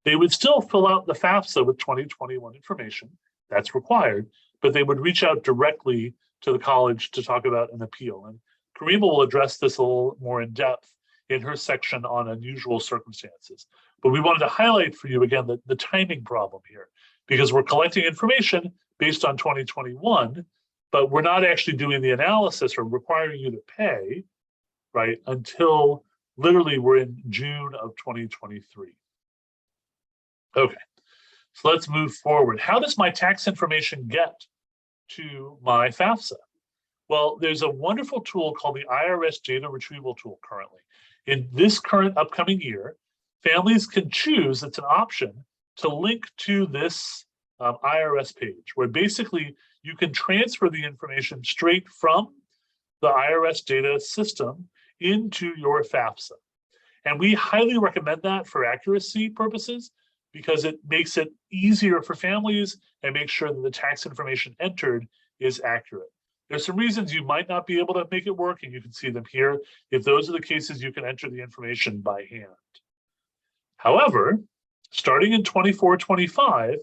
They would still fill out the FAFSA with 2021 information. That's required, but they would reach out directly to the college to talk about an appeal. And Karima will address this a little more in depth in her section on unusual circumstances. But we wanted to highlight for you again the timing problem here, because we're collecting information based on 2021, but we're not actually doing the analysis or requiring you to pay, right, until literally we're in June of 2023. Okay, so let's move forward. How does my tax information get to my FAFSA? Well, there's a wonderful tool called the IRS Data Retrieval Tool currently. In this current upcoming year, families can choose, it's an option, to link to this IRS page, where basically you can transfer the information straight from the IRS data system into your FAFSA. And we highly recommend that for accuracy purposes, because it makes it easier for families and makes sure that the tax information entered is accurate. There's some reasons you might not be able to make it work, and you can see them here. If those are the cases, you can enter the information by hand. However, starting in 24-25,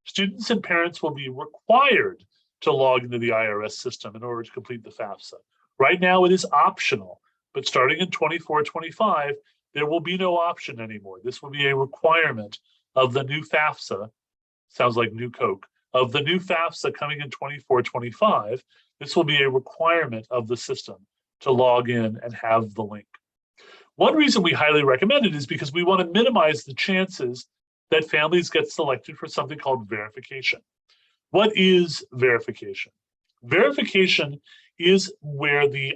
students and parents will be required to log into the IRS system in order to complete the FAFSA. Right now, it is optional, but starting in 24-25, there will be no option anymore. This will be a requirement of the new FAFSA, sounds like new Coke, of the new FAFSA coming in 24-25, this will be a requirement of the system to log in and have the link. One reason we highly recommend it is because we want to minimize the chances that families get selected for something called verification. What is verification? Verification is where the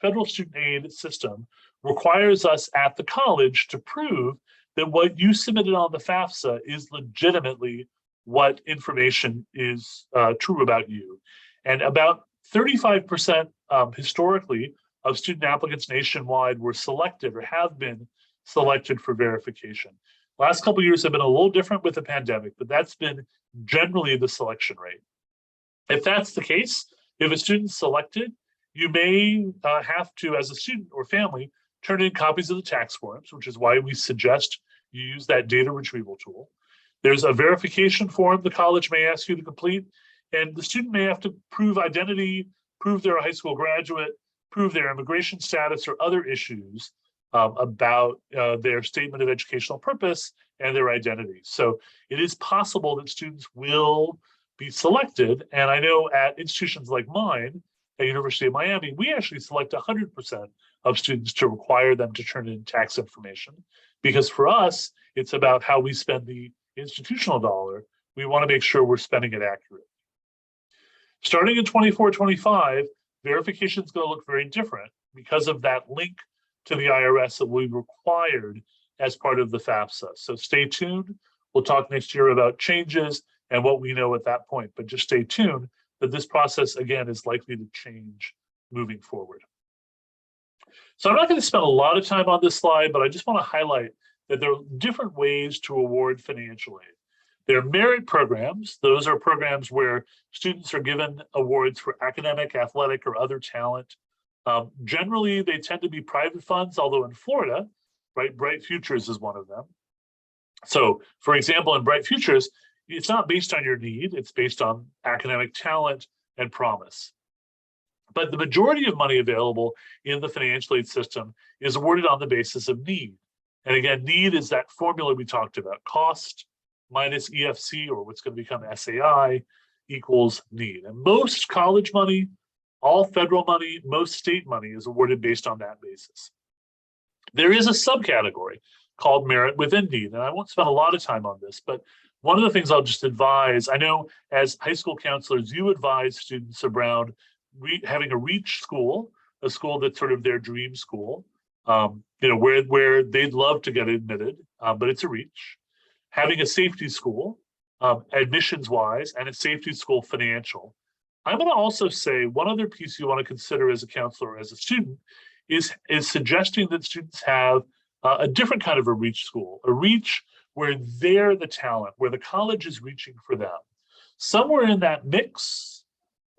federal student aid system requires us at the college to prove that what you submitted on the FAFSA is legitimately what information is true about you. And about 35% historically of student applicants nationwide were selected or have been selected for verification. Last couple of years have been a little different with the pandemic, but that's been generally the selection rate. If that's the case, if a student's selected, you may have to, as a student or family, turn in copies of the tax forms, which is why we suggest you use that data retrieval tool. There's a verification form the college may ask you to complete, and the student may have to prove identity, prove they're a high school graduate, prove their immigration status or other issues about their statement of educational purpose and their identity. So it is possible that students will be selected. And I know at institutions like mine, at University of Miami, we actually select 100% of students to require them to turn in tax information. Because for us, it's about how we spend the institutional dollar. We want to make sure we're spending it accurately. Starting in 24-25, verification is going to look very different because of that link to the IRS that we required as part of the FAFSA. So stay tuned. We'll talk next year about changes and what we know at that point, but just stay tuned that this process, again, is likely to change moving forward. So I'm not going to spend a lot of time on this slide, but I just want to highlight that there are different ways to award financial aid. There are merit programs. Those are programs where students are given awards for academic, athletic, or other talent. Generally, they tend to be private funds, although in Florida, right, Bright Futures is one of them. So, for example, in Bright Futures, it's not based on your need, it's based on academic talent and promise. But the majority of money available in the financial aid system is awarded on the basis of need. And again, need is that formula we talked about, cost minus EFC, or what's going to become SAI, equals need. And most college money, all federal money, most state money is awarded based on that basis. There is a subcategory called merit within need, and I won't spend a lot of time on this, but one of the things I'll just advise, I know as high school counselors, you advise students around having a reach school, a school that's sort of their dream school, where they'd love to get admitted, but it's a reach. Having a safety school, admissions-wise, and a safety school financial. I'm going to also say one other piece you want to consider as a counselor or as a student is suggesting that students have a different kind of a reach school, a reach where they're the talent, where the college is reaching for them. Somewhere in that mix,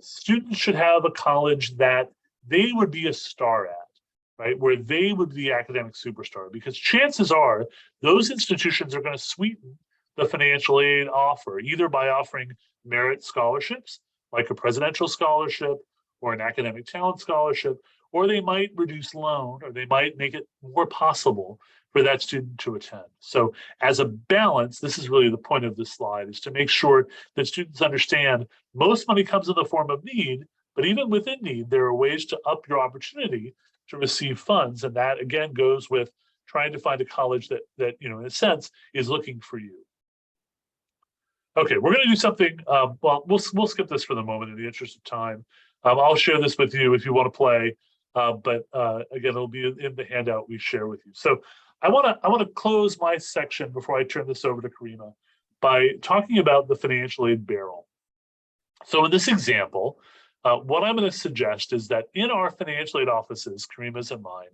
students should have a college that they would be a star at, right? Where they would be the academic superstar, because chances are those institutions are going to sweeten the financial aid offer, either by offering merit scholarships, like a presidential scholarship or an academic talent scholarship, or they might reduce loan, or they might make it more possible for that student to attend. So as a balance, this is really the point of this slide, is to make sure that students understand most money comes in the form of need, but even within need, there are ways to up your opportunity to receive funds. And that again goes with trying to find a college that in a sense is looking for you. Okay, we're going to do something, well, we'll skip this for the moment in the interest of time. I'll share this with you if you want to play, but again, it'll be in the handout we share with you. So I want to close my section before I turn this over to Karima by talking about the financial aid barrel. So in this example, what I'm going to suggest is that in our financial aid offices, Karima's and mine,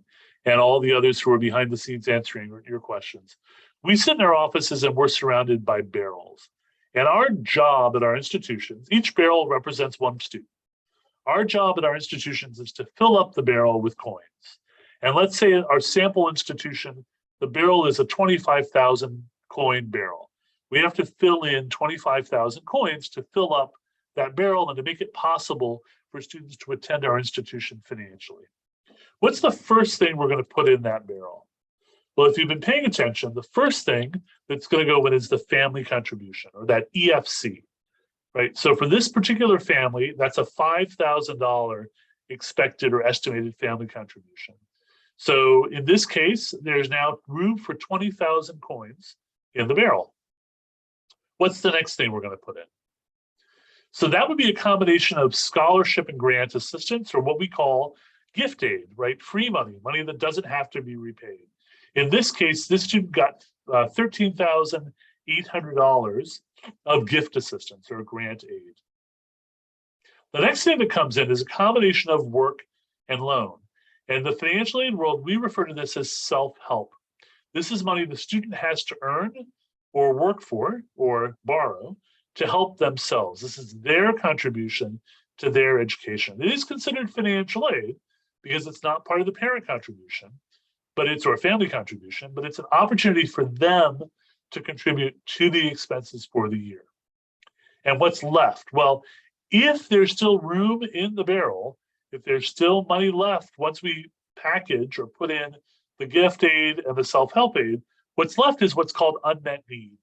and all the others who are behind the scenes answering your questions, we sit in our offices and we're surrounded by barrels. And our job at our institutions, each barrel represents one student. Our job at our institutions is to fill up the barrel with coins. And let's say our sample institution, the barrel is a 25,000 coin barrel. We have to fill in 25,000 coins to fill up that barrel and to make it possible for students to attend our institution financially. What's the first thing we're going to put in that barrel? Well, if you've been paying attention, the first thing that's going to go in is the family contribution, or that EFC, right? So for this particular family, that's a $5,000 expected or estimated family contribution. So in this case, there's now room for 20,000 coins in the barrel. What's the next thing we're going to put in? So that would be a combination of scholarship and grant assistance, or what we call gift aid, right? Free money, money that doesn't have to be repaid. In this case, this student got $13,800 of gift assistance or grant aid. The next thing that comes in is a combination of work and loan. In the financial aid world, we refer to this as self-help. This is money the student has to earn or work for or borrow to help themselves. This is their contribution to their education. It is considered financial aid because it's not part of the parent contribution, but it's or family contribution, but it's an opportunity for them to contribute to the expenses for the year. And what's left? Well, if there's still room in the barrel, if there's still money left once we package or put in the gift aid and the self-help aid, what's left is what's called unmet need.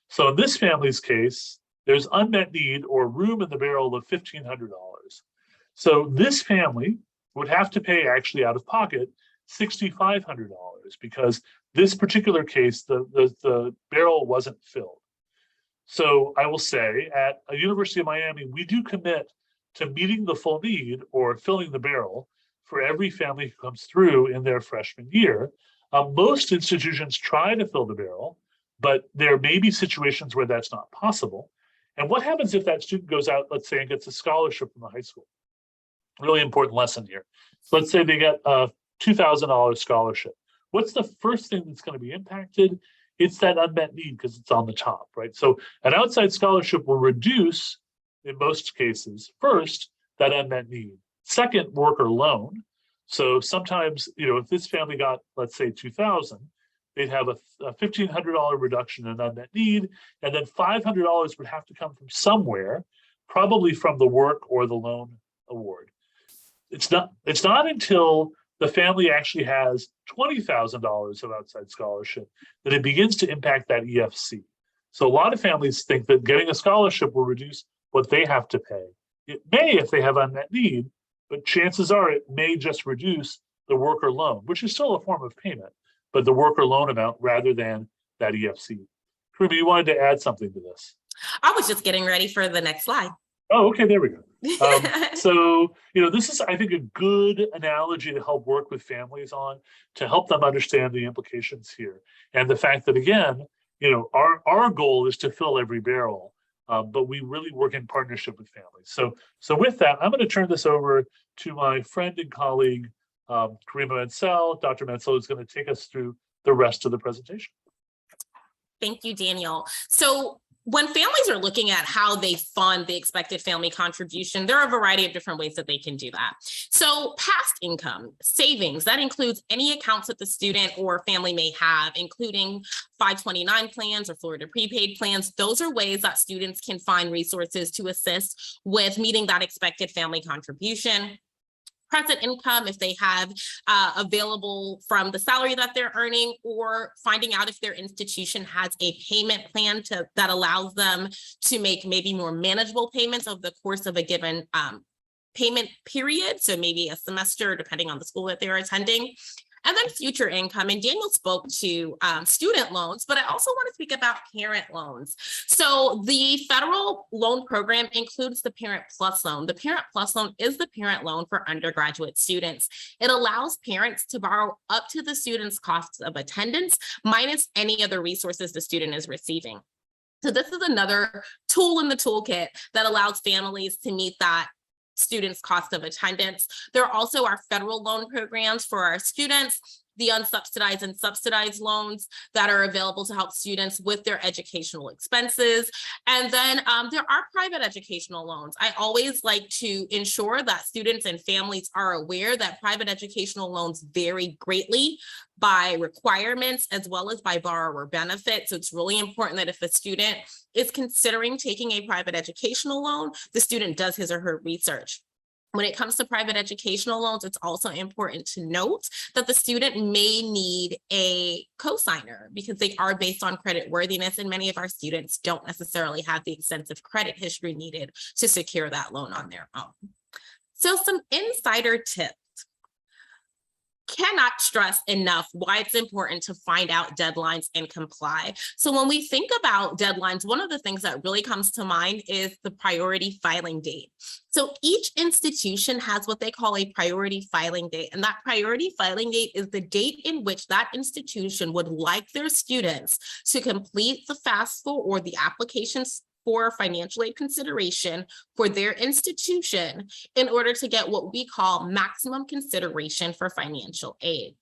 So in this family's case, there's unmet need or room in the barrel of $1,500. So this family would have to pay actually out of pocket $6,500 because this particular case, the barrel wasn't filled. So I will say at a University of Miami, we do commit to meeting the full need or filling the barrel for every family who comes through in their freshman year. Most institutions try to fill the barrel, but there may be situations where that's not possible. And what happens if that student goes out, let's say, and gets a scholarship from the high school? Really important lesson here. So let's say they get a $2,000 scholarship. What's the first thing that's going to be impacted? It's that unmet need because it's on the top, right? So an outside scholarship will reduce, in most cases, first, that unmet need. Second, worker loan. So sometimes, if this family got, let's say, $2,000, they'd have a $1,500 reduction in unmet need, and then $500 would have to come from somewhere, probably from the work or the loan award. It's not until the family actually has $20,000 of outside scholarship that it begins to impact that EFC. So a lot of families think that getting a scholarship will reduce what they have to pay. It may if they have unmet need, but chances are it may just reduce the worker loan, which is still a form of payment, but the worker loan amount rather than that EFC. Karima, you wanted to add something to this. I was just getting ready for the next slide. Oh, okay, there we go. So, this is, I think, a good analogy to help work with families on, to help them understand the implications here. And the fact that, again, our goal is to fill every barrel, but we really work in partnership with families. So with that, I'm going to turn this over to my friend and colleague, Karima Mansell. Dr. Mansell is going to take us through the rest of the presentation. Thank you, Daniel. So when families are looking at how they fund the expected family contribution, there are a variety of different ways that they can do that. So past income, savings, that includes any accounts that the student or family may have, including 529 plans or Florida prepaid plans. Those are ways that students can find resources to assist with meeting that expected family contribution. Present income, if they have available from the salary that they're earning, or finding out if their institution has a payment plan that allows them to make maybe more manageable payments over the course of a given payment period. So maybe a semester, depending on the school that they're attending. And then future income. And Daniel spoke to student loans, but I also want to speak about parent loans. So the federal loan program includes the Parent Plus loan. The Parent Plus loan is the parent loan for undergraduate students. It allows parents to borrow up to the student's costs of attendance minus any other resources the student is receiving. So this is another tool in the toolkit that allows families to meet that students' cost of attendance. There also are federal loan programs for our students, the unsubsidized and subsidized loans that are available to help students with their educational expenses. And then there are private educational loans. I always like to ensure that students and families are aware that private educational loans vary greatly by requirements as well as by borrower benefit. So it's really important that if a student is considering taking a private educational loan, the student does his or her research. When it comes to private educational loans, it's also important to note that the student may need a cosigner because they are based on credit worthiness, and many of our students don't necessarily have the extensive credit history needed to secure that loan on their own. So some insider tips. Cannot stress enough why it's important to find out deadlines and comply. So when we think about deadlines, one of the things that really comes to mind is the priority filing date. So each institution has what they call a priority filing date, and that priority filing date is the date in which that institution would like their students to complete the FAFSA or the applications for financial aid consideration for their institution in order to get what we call maximum consideration for financial aid.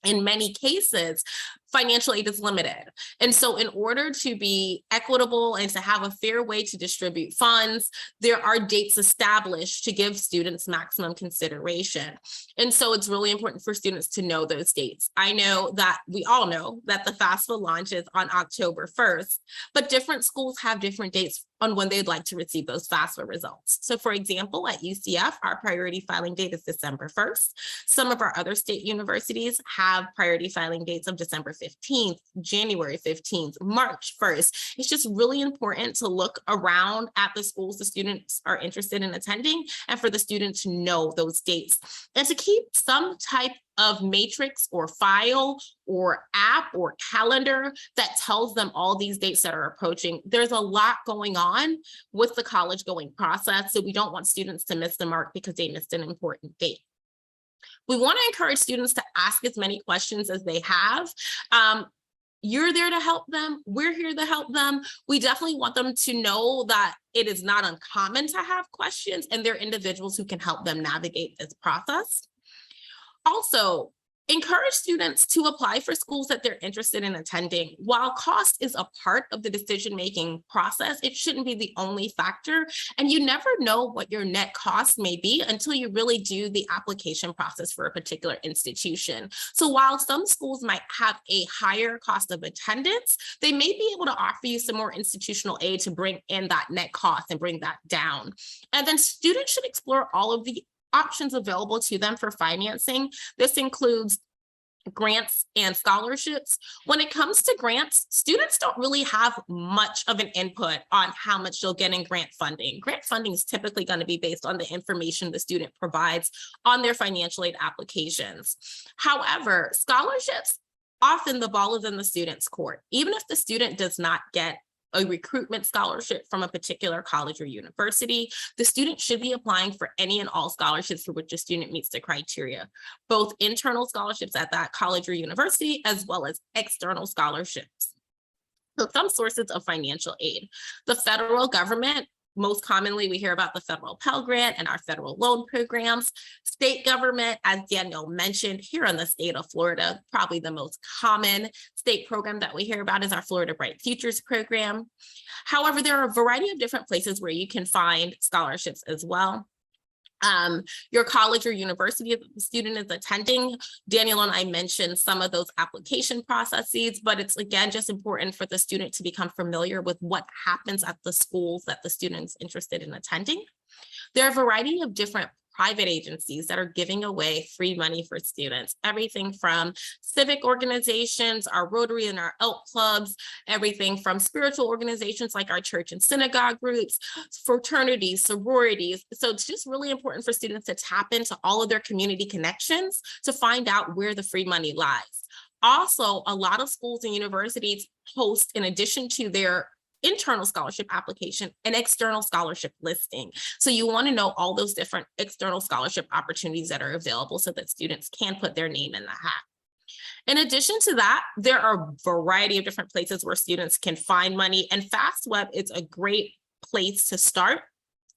In many cases, financial aid is limited. And so in order to be equitable and to have a fair way to distribute funds, there are dates established to give students maximum consideration. And so it's really important for students to know those dates. I know that we all know that the FAFSA launches on October 1st, but different schools have different dates on when they'd like to receive those FAFSA results. So for example, at UCF, our priority filing date is December 1st. Some of our other state universities have priority filing dates of December 15th, January 15th, March 1st. It's just really important to look around at the schools the students are interested in attending and for the student to know those dates and to keep some type of matrix or file or app or calendar that tells them all these dates that are approaching. There's a lot going on with the college going process, so we don't want students to miss the mark because they missed an important date. We want to encourage students to ask as many questions as they have. You're there to help them. We're here to help them. We definitely want them to know that it is not uncommon to have questions, and there are individuals who can help them navigate this process. Also, encourage students to apply for schools that they're interested in attending. While cost is a part of the decision-making process, it shouldn't be the only factor. And you never know what your net cost may be until you really do the application process for a particular institution. So while some schools might have a higher cost of attendance, they may be able to offer you some more institutional aid to bring in that net cost and bring that down. And then students should explore all of the options available to them for financing. This includes grants and scholarships. When it comes to grants, students don't really have much of an input on how much they'll get in grant funding. Grant funding is typically going to be based on the information the student provides on their financial aid applications. However, scholarships, often the ball is in the student's court. Even if the student does not get a recruitment scholarship from a particular college or university, the student should be applying for any and all scholarships for which the student meets the criteria, both internal scholarships at that college or university, as well as external scholarships. So some sources of financial aid. The federal government, most commonly we hear about the federal Pell Grant and our federal loan programs. State government, as Daniel mentioned, here in the state of Florida, probably the most common state program that we hear about is our Florida Bright Futures program. However, there are a variety of different places where you can find scholarships as well. Your college or university that the student is attending. Daniel and I mentioned some of those application processes, but it's again just important for the student to become familiar with what happens at the schools that the student is interested in attending. There are a variety of different private agencies that are giving away free money for students, everything from civic organizations, our Rotary and our ELK clubs, everything from spiritual organizations like our church and synagogue groups, fraternities, sororities. So it's just really important for students to tap into all of their community connections to find out where the free money lies. Also, a lot of schools and universities host, in addition to their internal scholarship application, an external scholarship listing. So you want to know all those different external scholarship opportunities that are available so that students can put their name in the hat. In addition to that, there are a variety of different places where students can find money, and Fastweb is a great place to start.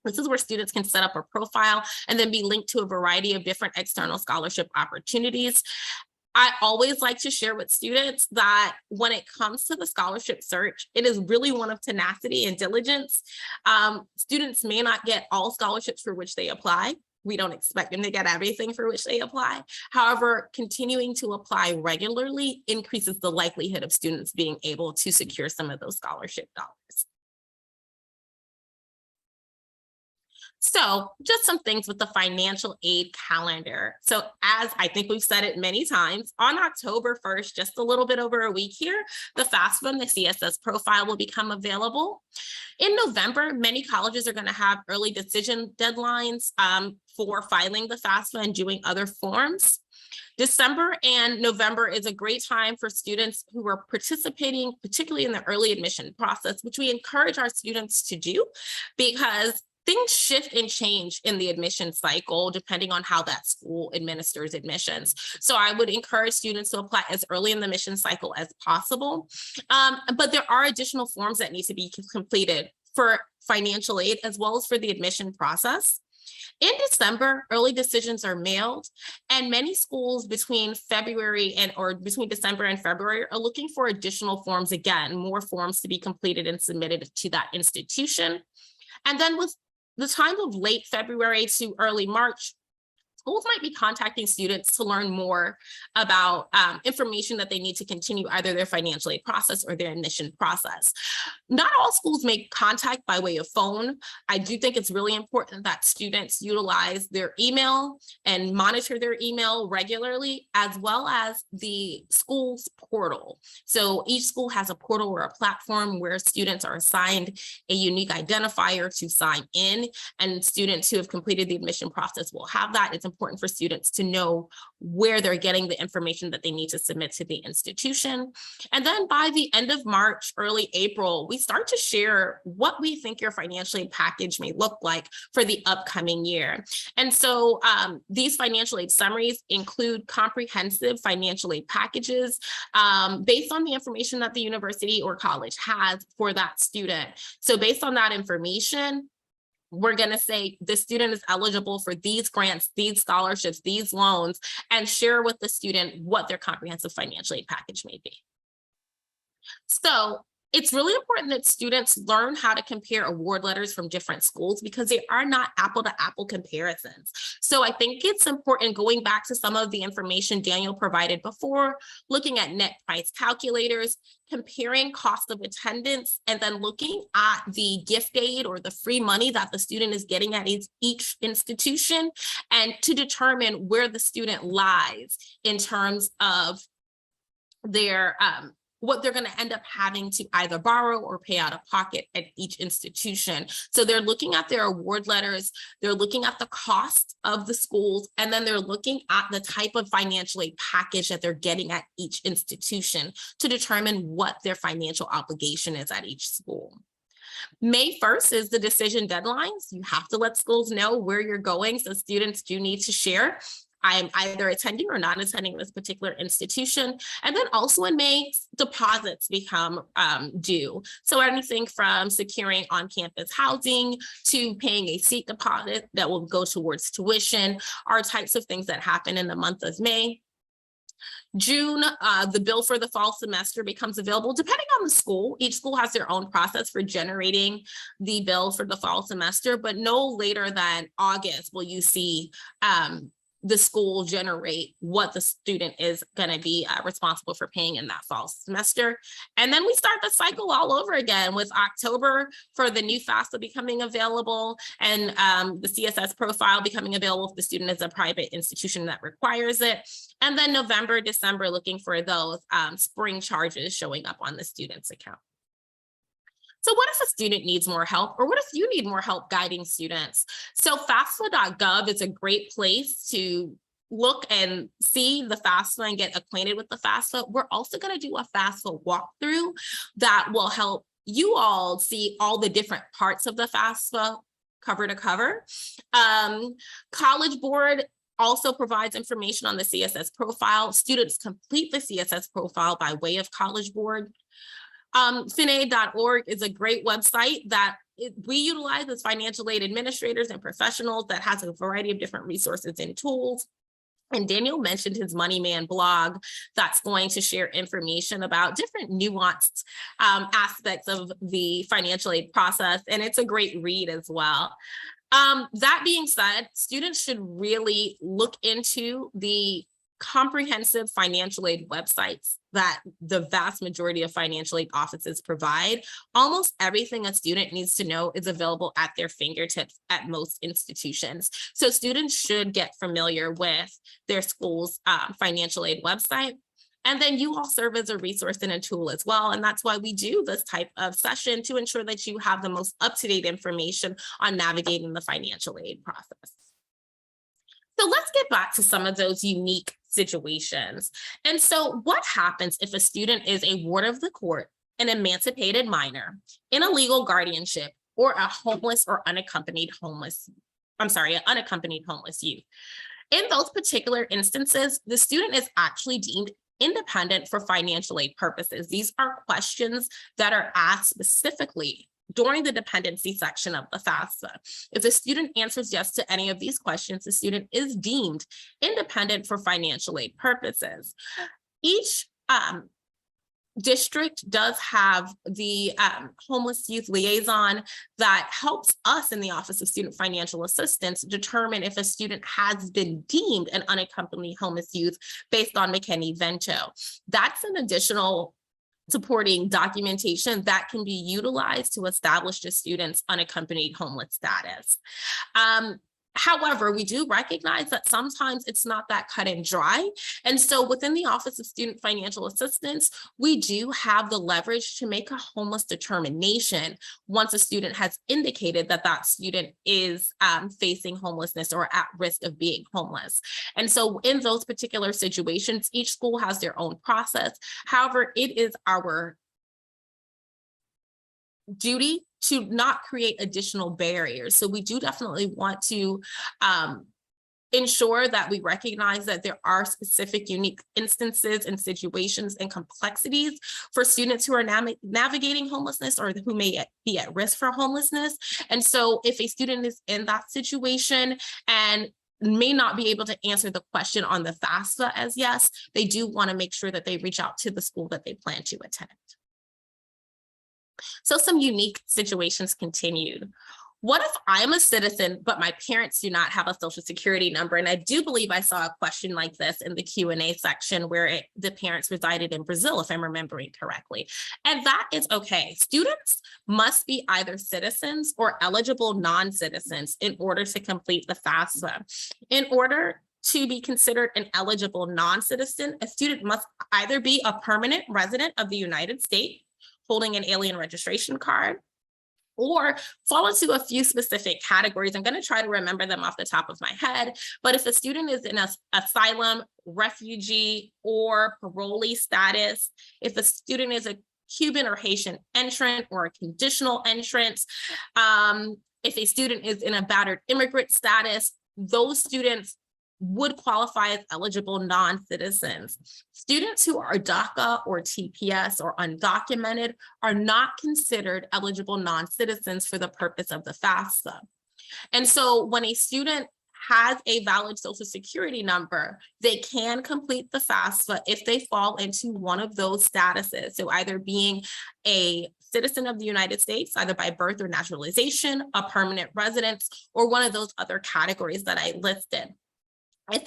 This is where students can set up a profile and then be linked to a variety of different external scholarship opportunities. I always like to share with students that when it comes to the scholarship search, it is really one of tenacity and diligence. Students may not get all scholarships for which they apply. We don't expect them to get everything for which they apply. However, continuing to apply regularly increases the likelihood of students being able to secure some of those scholarship dollars. So just some things with the financial aid calendar. So as I think we've said it many times, on October 1st, just a little bit over a week here, the FAFSA and the CSS profile will become available. In November, many colleges are going to have early decision deadlines for filing the FAFSA and doing other forms. December and November is a great time for students who are participating, particularly in the early admission process, which we encourage our students to do because things shift and change in the admission cycle depending on how that school administers admissions. So I would encourage students to apply as early in the admission cycle as possible. But there are additional forms that need to be completed for financial aid as well as for the admission process. In December, early decisions are mailed, and many schools between December and February are looking for additional forms, again, more forms to be completed and submitted to that institution. And then with the time of late February to early March, schools might be contacting students to learn more about information that they need to continue either their financial aid process or their admission process. Not all schools make contact by way of phone. I do think it's really important that students utilize their email and monitor their email regularly, as well as the school's portal. So each school has a portal or a platform where students are assigned a unique identifier to sign in, and students who have completed the admission process will have that. It's important for students to know where they're getting the information that they need to submit to the institution. And then by the end of March, early April, we start to share what we think your financial aid package may look like for the upcoming year. And so these financial aid summaries include comprehensive financial aid packages based on the information that the university or college has for that student. So based on that information, we're going to say the student is eligible for these grants, these scholarships, these loans, and share with the student what their comprehensive financial aid package may be. So it's really important that students learn how to compare award letters from different schools because they are not apple-to-apple comparisons. So I think it's important, going back to some of the information Daniel provided before, looking at net price calculators, comparing cost of attendance, and then looking at the gift aid or the free money that the student is getting at each institution, and to determine where the student lies in terms of their what they're going to end up having to either borrow or pay out of pocket at each institution. So they're looking at their award letters, they're looking at the cost of the schools, and then they're looking at the type of financial aid package that they're getting at each institution to determine what their financial obligation is at each school. May 1st is the decision deadlines. You have to let schools know where you're going, so students do need to share. I'm either attending or not attending this particular institution. And then also in May, deposits become due. So anything from securing on-campus housing to paying a seat deposit that will go towards tuition are types of things that happen in the month of May. June, the bill for the fall semester becomes available depending on the school. Each school has their own process for generating the bill for the fall semester, but no later than August will you see the school generate what the student is going to be responsible for paying in that fall semester. And then we start the cycle all over again with October for the new FAFSA becoming available and the CSS profile becoming available if the student is a private institution that requires it. And then November, December, looking for those spring charges showing up on the student's account. So what if a student needs more help, or what if you need more help guiding students? So FAFSA.gov is a great place to look and see the FAFSA and get acquainted with the FAFSA. We're also going to do a FAFSA walkthrough that will help you all see all the different parts of the FAFSA cover to cover. College Board also provides information on the CSS profile. Students complete the CSS profile by way of College Board. Finaid.org is a great website that we utilize as financial aid administrators and professionals that has a variety of different resources and tools. And Daniel mentioned his Money Man blog that's going to share information about different nuanced aspects of the financial aid process. And it's a great read as well. That being said, students should really look into the comprehensive financial aid websites that the vast majority of financial aid offices provide. Almost everything a student needs to know is available at their fingertips at most institutions. So students should get familiar with their school's financial aid website. And then you all serve as a resource and a tool as well. And that's why we do this type of session, to ensure that you have the most up-to-date information on navigating the financial aid process. So let's get back to some of those unique situations. And so what happens if a student is a ward of the court, an emancipated minor, in a legal guardianship, or a homeless or unaccompanied homeless youth? In those particular instances, the student is actually deemed independent for financial aid purposes. These are questions that are asked specifically during the dependency section of the FAFSA. If a student answers yes to any of these questions, the student is deemed independent for financial aid purposes. Each district does have the homeless youth liaison that helps us in the Office of Student Financial Assistance determine if a student has been deemed an unaccompanied homeless youth based on McKinney-Vento. That's an additional supporting documentation that can be utilized to establish the student's unaccompanied homeless status. However, we do recognize that sometimes it's not that cut and dry. And so within the Office of Student Financial Assistance, we do have the leverage to make a homeless determination once a student has indicated that that student is facing homelessness or at risk of being homeless. And so in those particular situations, each school has their own process. However, it is our duty to not create additional barriers. So we do definitely want to ensure that we recognize that there are specific unique instances and situations and complexities for students who are navigating homelessness or who may be at risk for homelessness. And so if a student is in that situation and may not be able to answer the question on the FAFSA as yes, they do want to make sure that they reach out to the school that they plan to attend. So some unique situations continued. What if I'm a citizen, but my parents do not have a social security number? And I do believe I saw a question like this in the Q&A section where the parents resided in Brazil, if I'm remembering correctly. And that is okay. Students must be either citizens or eligible non-citizens in order to complete the FAFSA. In order to be considered an eligible non-citizen, a student must either be a permanent resident of the United States, holding an alien registration card, or fall into a few specific categories. I'm going to try to remember them off the top of my head, but if a student is in an asylum, refugee, or parolee status, if a student is a Cuban or Haitian entrant or a conditional entrant, if a student is in a battered immigrant status, those students would qualify as eligible non-citizens. Students who are DACA or TPS or undocumented are not considered eligible non-citizens for the purpose of the FAFSA. And so when a student has a valid social security number, they can complete the FAFSA if they fall into one of those statuses. So either being a citizen of the United States, either by birth or naturalization, a permanent resident, or one of those other categories that I listed. If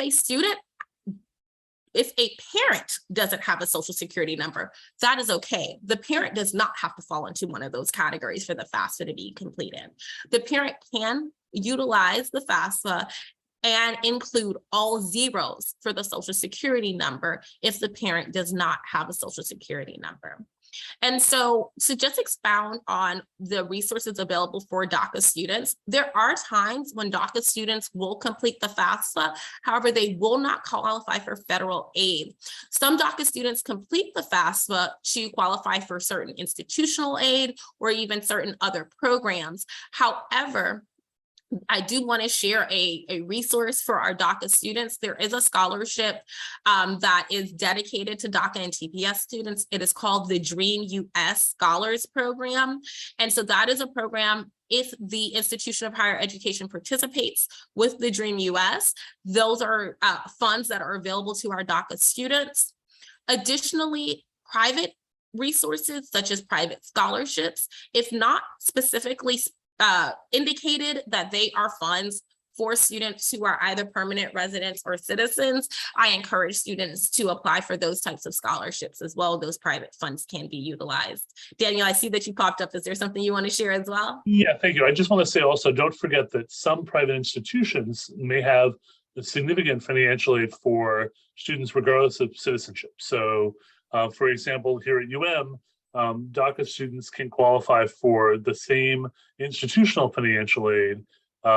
a parent doesn't have a social security number, that is okay. The parent does not have to fall into one of those categories for the FAFSA to be completed. The parent can utilize the FAFSA and include all zeros for the social security number if the parent does not have a social security number. And so to just expound on the resources available for DACA students, there are times when DACA students will complete the FAFSA. However, they will not qualify for federal aid. Some DACA students complete the FAFSA to qualify for certain institutional aid or even certain other programs. However, I do want to share a resource for our DACA students. There is a scholarship that is dedicated to DACA and TPS students. It is called the Dream US Scholars Program. And so that is a program, if the institution of higher education participates with the Dream US, those are funds that are available to our DACA students. Additionally, private resources such as private scholarships, if not specifically indicated that they are funds for students who are either permanent residents or citizens, I encourage students to apply for those types of scholarships as well. Those private funds can be utilized. Daniel, I see that you popped up. Is there something you want to share as well? Yeah, thank you. I just want to say also, don't forget that some private institutions may have a significant financial aid for students regardless of citizenship. So for example, here at UM, DACA students can qualify for the same institutional financial aid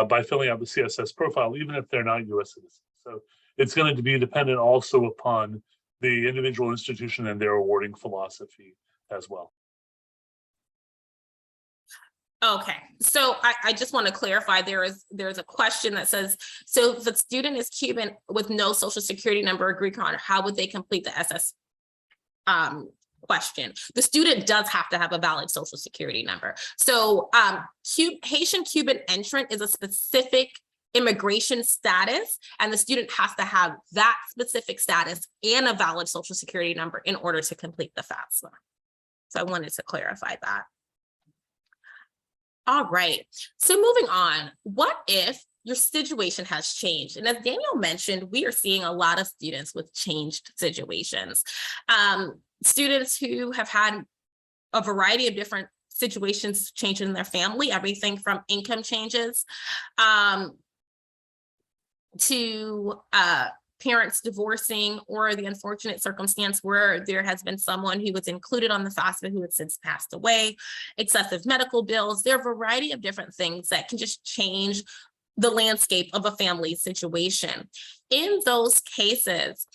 by filling out the CSS profile, even if they're not US citizens. So it's going to be dependent also upon the individual institution and their awarding philosophy as well. Okay, so I just want to clarify, there's a question that says, so if the student is Cuban with no social security number or green card, how would they complete the question. The student does have to have a valid social security number. So Haitian Cuban entrant is a specific immigration status, and the student has to have that specific status and a valid social security number in order to complete the FAFSA. So I wanted to clarify that. All right, so moving on, what if your situation has changed? And as Daniel mentioned, we are seeing a lot of students with changed situations. Students who have had a variety of different situations change in their family, everything from income changes to parents divorcing, or the unfortunate circumstance where there has been someone who was included on the FAFSA who has since passed away, excessive medical bills. There are a variety of different things that can just change the landscape of a family situation. In those cases,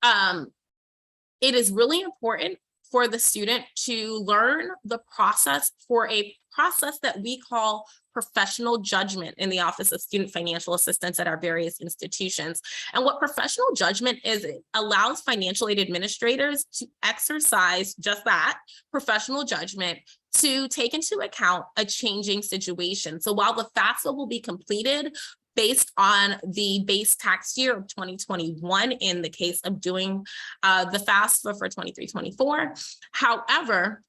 it is really important for the student to learn the process for a process that we call professional judgment in the Office of Student Financial Assistance at our various institutions. And what professional judgment is, it allows financial aid administrators to exercise just that, professional judgment, to take into account a changing situation. So while the FAFSA will be completed based on the base tax year of 2021 in the case of doing the FAFSA for 23-24, however,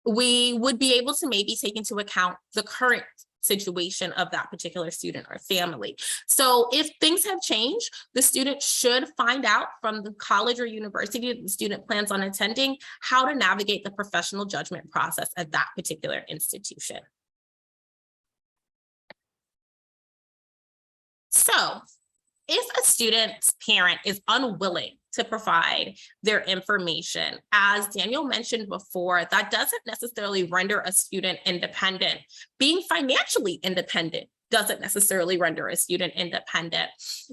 we would be able to maybe take into account the current situation of that particular student or family. So if things have changed, the student should find out from the college or university that the student plans on attending how to navigate the professional judgment process at that particular institution. So if a student's parent is unwilling to provide their information, as Daniel mentioned before, that doesn't necessarily render a student independent. Being financially independent doesn't necessarily render a student independent.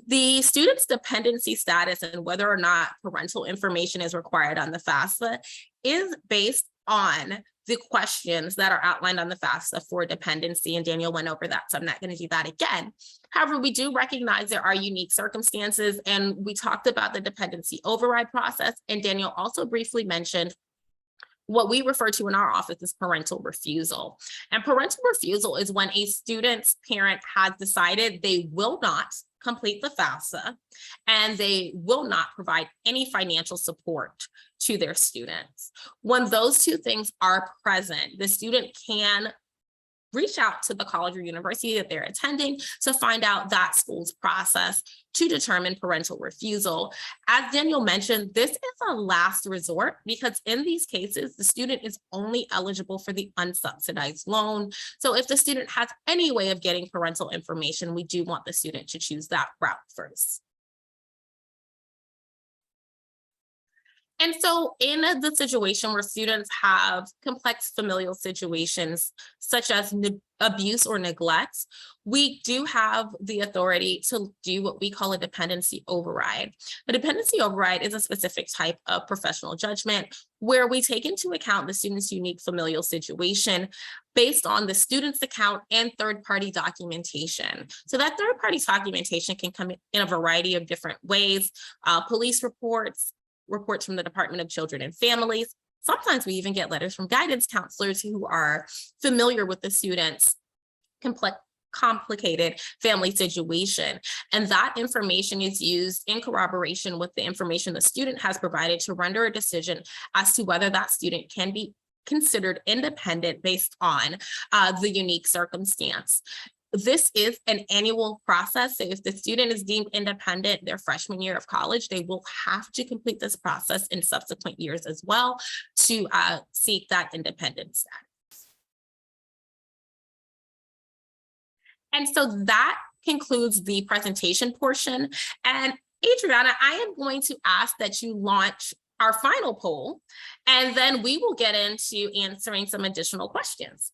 The student's dependency status and whether or not parental information is required on the FAFSA is based on the questions that are outlined on the FAFSA for dependency, and Daniel went over that, so I'm not going to do that again. However, we do recognize there are unique circumstances, and we talked about the dependency override process, and Daniel also briefly mentioned what we refer to in our office as parental refusal. And parental refusal is when a student's parent has decided they will not complete the FAFSA and they will not provide any financial support to their students. When those two things are present, the student can reach out to the college or university that they're attending to find out that school's process to determine parental refusal. As Daniel mentioned, this is a last resort because in these cases, the student is only eligible for the unsubsidized loan. So if the student has any way of getting parental information, we do want the student to choose that route first. And so in the situation where students have complex familial situations, such as abuse or neglect, we do have the authority to do what we call a dependency override. A dependency override is a specific type of professional judgment where we take into account the student's unique familial situation based on the student's account and third-party documentation. So that third-party documentation can come in a variety of different ways, police reports from the Department of Children and Families. Sometimes we even get letters from guidance counselors who are familiar with the student's complicated family situation. And that information is used in corroboration with the information the student has provided to render a decision as to whether that student can be considered independent based on the unique circumstance. This is an annual process. So if the student is deemed independent their freshman year of college, they will have to complete this process in subsequent years as well to seek that independent status. And so that concludes the presentation portion. And Adriana, I am going to ask that you launch our final poll, and then we will get into answering some additional questions.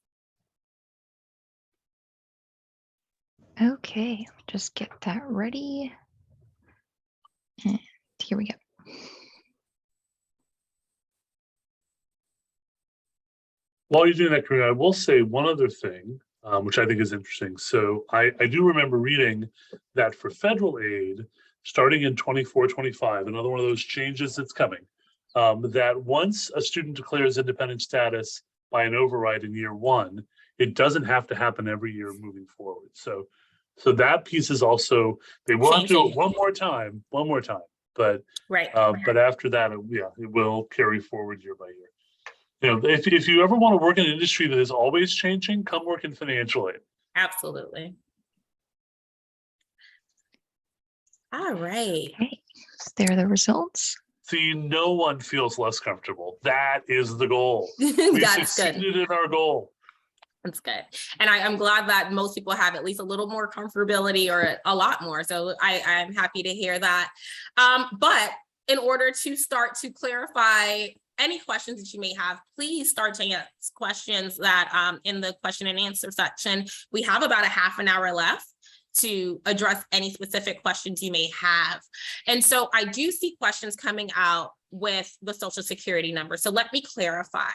Okay, just get that ready. And here we go. While you're doing that, Karina, I will say one other thing, which I think is interesting. So I do remember reading that for federal aid, starting in 24-25, another one of those changes that's coming. that once a student declares independent status by an override in year one, it doesn't have to happen every year moving forward. So that piece is also, they will have to do it one more time, but Right. but after that, it will carry forward year by year. You know, if you ever want to work in an industry that is always changing, come work in financial aid. Absolutely. All right. Okay, there are the results. See, no one feels less comfortable. That is the goal. We That's succeeded good. in our goal. That's good. And I'm glad that most people have at least a little more comfortability or a lot more. So I'm happy to hear that. But in order to start to clarify any questions that you may have, please start to ask questions that in the question and answer section. We have about a half an hour left to address any specific questions you may have. And so I do see questions coming out with the Social Security number. So let me clarify.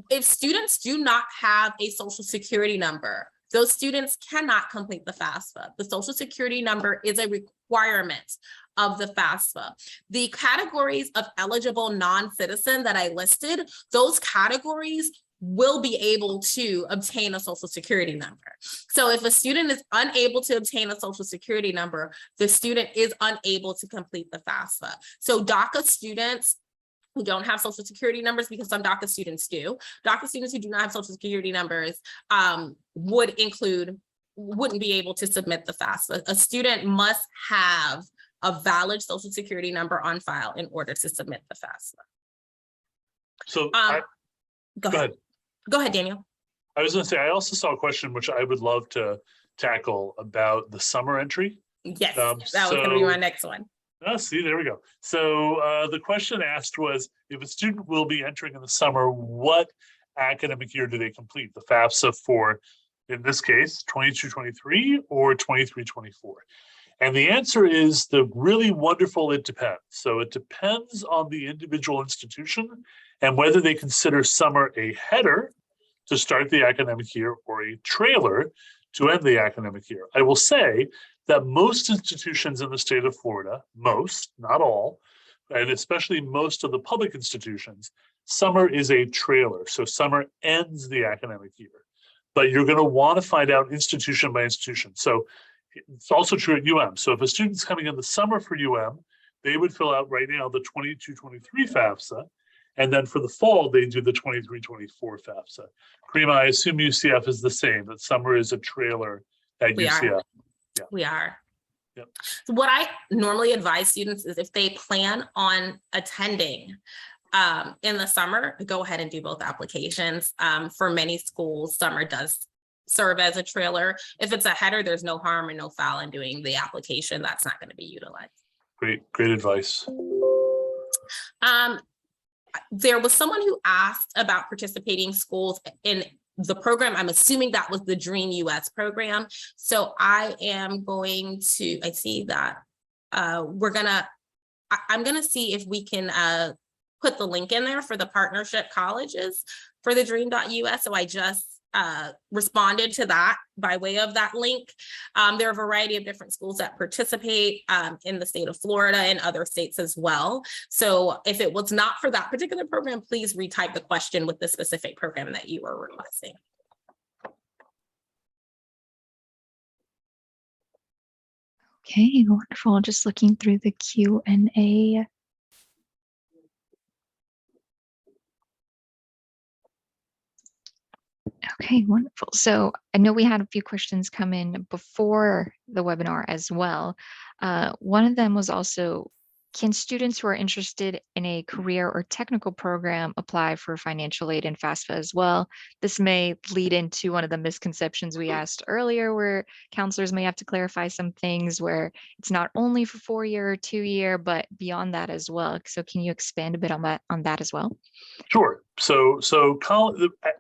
If students do not have a Social Security number, those students cannot complete the FAFSA. The Social Security number is a requirement of the FAFSA. The categories of eligible non-citizen that I listed, those categories will be able to obtain a Social Security number. So if a student is unable to obtain a Social Security number, the student is unable to complete the FAFSA. So DACA students who don't have Social Security numbers, because some DACA students do, DACA students who do not have Social Security numbers wouldn't be able to submit the FAFSA. A student must have a valid Social Security number on file in order to submit the FAFSA. So go ahead. Go ahead, Daniel. I was going to say, I also saw a question which I would love to tackle about the summer entry. Yes, that was going to be my next one. Oh, see, there we go. So the question asked was, if a student will be entering in the summer, what academic year do they complete the FAFSA for, in this case, 22-23 or 23-24? And the answer is the really wonderful, it depends. So it depends on the individual institution and whether they consider summer a header to start the academic year or a trailer to end the academic year. I will say that most institutions in the state of Florida, most, not all, and especially most of the public institutions, summer is a trailer. So summer ends the academic year, but you're going to want to find out institution by institution. So it's also true at UM. So if a student's coming in the summer for UM, they would fill out right now the 22-23 FAFSA. And then for the fall, they do the 23-24 FAFSA. Karima, I assume UCF is the same, that summer is a trailer at UCF. Yeah. We are. Yep. So what I normally advise students is if they plan on attending in the summer, go ahead and do both applications. For many schools, summer does serve as a trailer. If it's a header, there's no harm and no foul in doing the application. That's not going to be utilized. Great advice. There was someone who asked about participating schools in the program. I'm assuming that was the Dream US program. So I am going to, I see that I'm gonna see if we can put the link in there for the partnership colleges for the Dream.us. So I just responded to that by way of that link. There are a variety of different schools that participate in the state of Florida and other states as well. So if it was not for that particular program, please retype the question with the specific program that you were requesting. Okay, wonderful. Just looking through the Q&A. Okay, wonderful. So I know we had a few questions come in before the webinar as well. One of them was also, can students who are interested in a career or technical program apply for financial aid and FAFSA as well? This may lead into one of the misconceptions we asked earlier, where counselors may have to clarify some things where it's not only for 4-year or 2-year, but beyond that as well. So can you expand a bit on that as well? Sure. So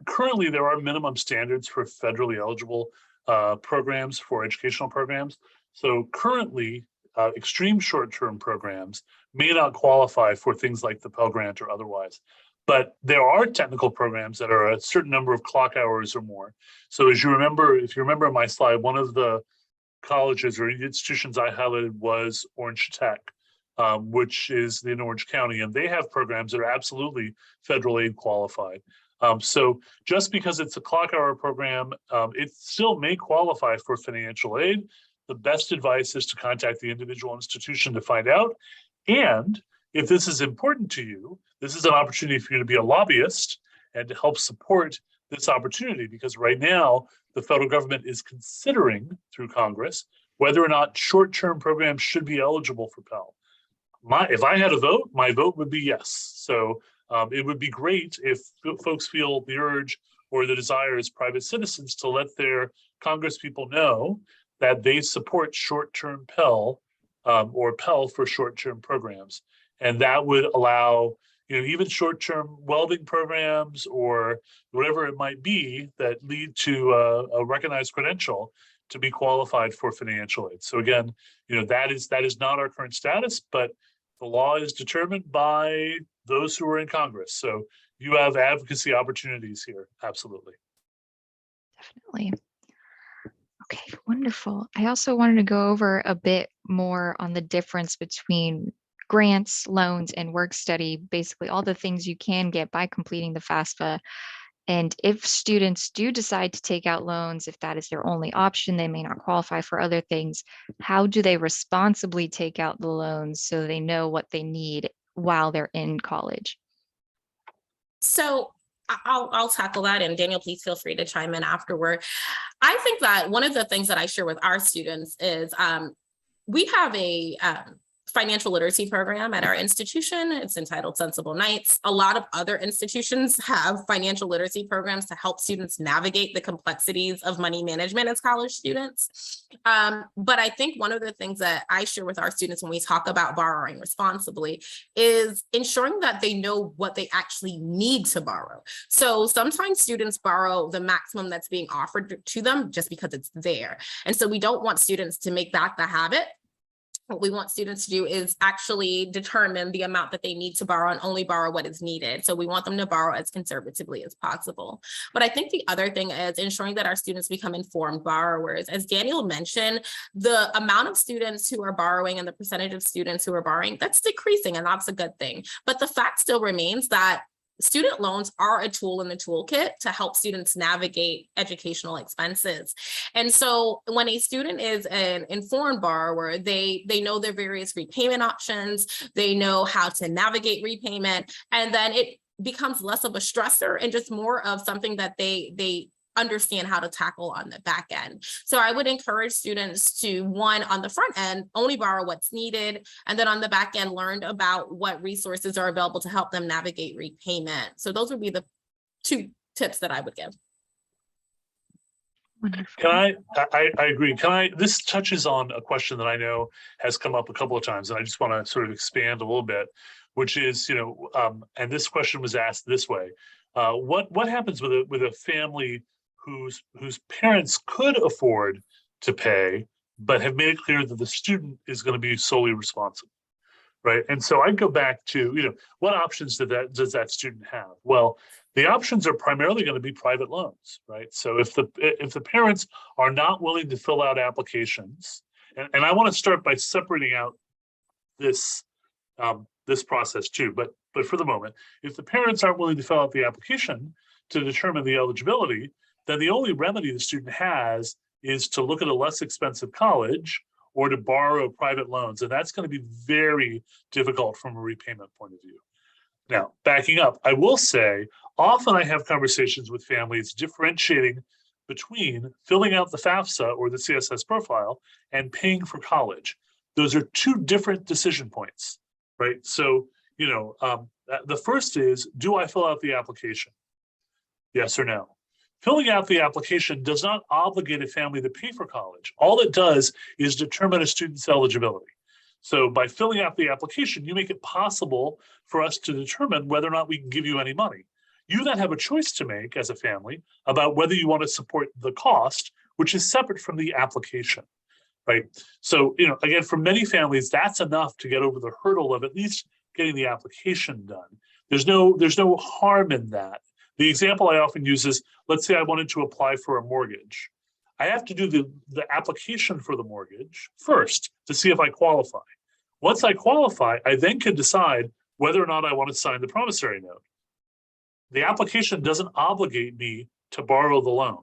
currently there are minimum standards for federally eligible programs, for educational programs. So currently, extreme short-term programs may not qualify for things like the Pell Grant or otherwise, but there are technical programs that are a certain number of clock hours or more. So if you remember my slide, one of the colleges or institutions I highlighted was Orange Tech. which is in Orange County, and they have programs that are absolutely federal aid qualified. So just because it's a clock hour program, it still may qualify for financial aid. The best advice is to contact the individual institution to find out. And if this is important to you, this is an opportunity for you to be a lobbyist and to help support this opportunity, because right now the federal government is considering through Congress whether or not short-term programs should be eligible for Pell. If I had a vote, my vote would be yes. So it would be great if folks feel the urge or the desire as private citizens to let their congresspeople know that they support short-term Pell or Pell for short-term programs. And that would allow, even short-term welding programs or whatever it might be that lead to a recognized credential to be qualified for financial aid. So again, that is not our current status, but the law is determined by those who are in Congress. So you have advocacy opportunities here. Absolutely. Definitely. Okay, wonderful. I also wanted to go over a bit more on the difference between grants, loans, and work study, basically all the things you can get by completing the FAFSA. And if students do decide to take out loans, if that is their only option, they may not qualify for other things. How do they responsibly take out the loans so they know what they need while they're in college? So I'll tackle that, and Daniel, please feel free to chime in afterward. I think that one of the things that I share with our students is we have a financial literacy program at our institution. It's entitled Sensible Nights. A lot of other institutions have financial literacy programs to help students navigate the complexities of money management as college students. But I think one of the things that I share with our students when we talk about borrowing responsibly is ensuring that they know what they actually need to borrow. So sometimes students borrow the maximum that's being offered to them just because it's there. And so we don't want students to make that the habit. What we want students to do is actually determine the amount that they need to borrow and only borrow what is needed. So we want them to borrow as conservatively as possible. But I think the other thing is ensuring that our students become informed borrowers. As Daniel mentioned, the amount of students who are borrowing and the percentage of students who are borrowing, that's decreasing, and that's a good thing. But the fact still remains that student loans are a tool in the toolkit to help students navigate educational expenses. And so when a student is an informed borrower, they know their various repayment options, they know how to navigate repayment, and then it becomes less of a stressor and just more of something that they understand how to tackle on the back end. So I would encourage students to, one, on the front end, only borrow what's needed, and then on the back end, learn about what resources are available to help them navigate repayment. So those would be the two tips that I would give. Wonderful. I agree. This touches on a question that I know has come up a couple of times, and I just want to sort of expand a little bit, which is, and this question was asked this way. What happens with a family whose parents could afford to pay, but have made it clear that the student is going to be solely responsible, right? And so I go back to, what options does that student have? Well, the options are primarily going to be private loans, right? So if the parents are not willing to fill out applications, and I want to start by separating out this process too, but for the moment, if the parents aren't willing to fill out the application to determine the eligibility, then the only remedy the student has is to look at a less expensive college or to borrow private loans. And that's going to be very difficult from a repayment point of view. Now, backing up, I will say, often I have conversations with families differentiating between filling out the FAFSA or the CSS profile and paying for college. Those are two different decision points, right? So, the first is, do I fill out the application? Yes or no? Filling out the application does not obligate a family to pay for college. All it does is determine a student's eligibility. So by filling out the application, you make it possible for us to determine whether or not we can give you any money. You then have a choice to make as a family about whether you want to support the cost, which is separate from the application, right? So, again, for many families, that's enough to get over the hurdle of at least getting the application done. There's no harm in that. The example I often use is, let's say I wanted to apply for a mortgage. I have to do the application for the mortgage first to see if I qualify. Once I qualify, I then can decide whether or not I want to sign the promissory note. The application doesn't obligate me to borrow the loan,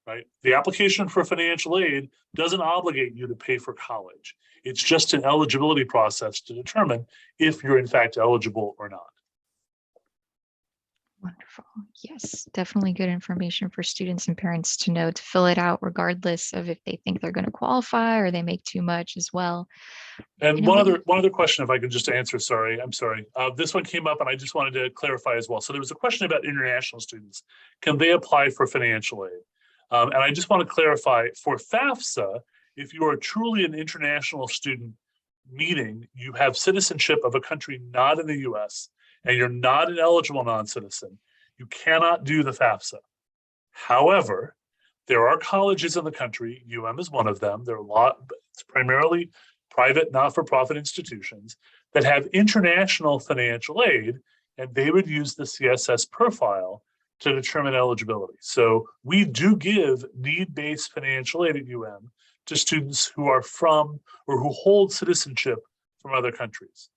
right? The application for financial aid doesn't obligate you to pay for college. It's just an eligibility process to determine if you're in fact eligible or not. Wonderful. Yes, definitely good information for students and parents to know to fill it out regardless of if they think they're going to qualify or they make too much as well. And one other question, if I could just answer, I'm sorry. This one came up and I just wanted to clarify as well. So there was a question about international students. Can they apply for financial aid? And I just want to clarify for FAFSA, if you are truly an international student, meaning you have citizenship of a country not in the US, and you're not an eligible non-citizen, you cannot do the FAFSA. However, there are colleges in the country, is one of them, there are a lot, it's primarily private, not-for-profit institutions that have international financial aid, and they would use the CSS profile to determine eligibility. So we do give need-based financial aid at to students who are from or who hold citizenship from other countries.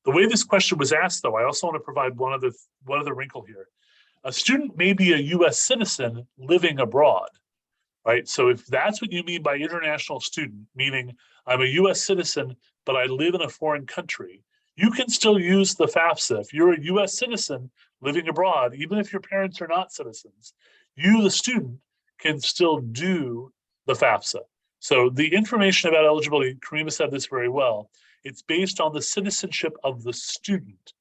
The way this question was asked, though, I also want to provide one other wrinkle here. A student may be a US citizen living abroad, right? So if that's what you mean by international student, meaning I'm a US citizen, but I live in a foreign country, you can still use the FAFSA. If you're a US citizen living abroad, even if your parents are not citizens, you, the student, can still do the FAFSA. So the information about eligibility, Karima said this very well, it's based on the citizenship of the student.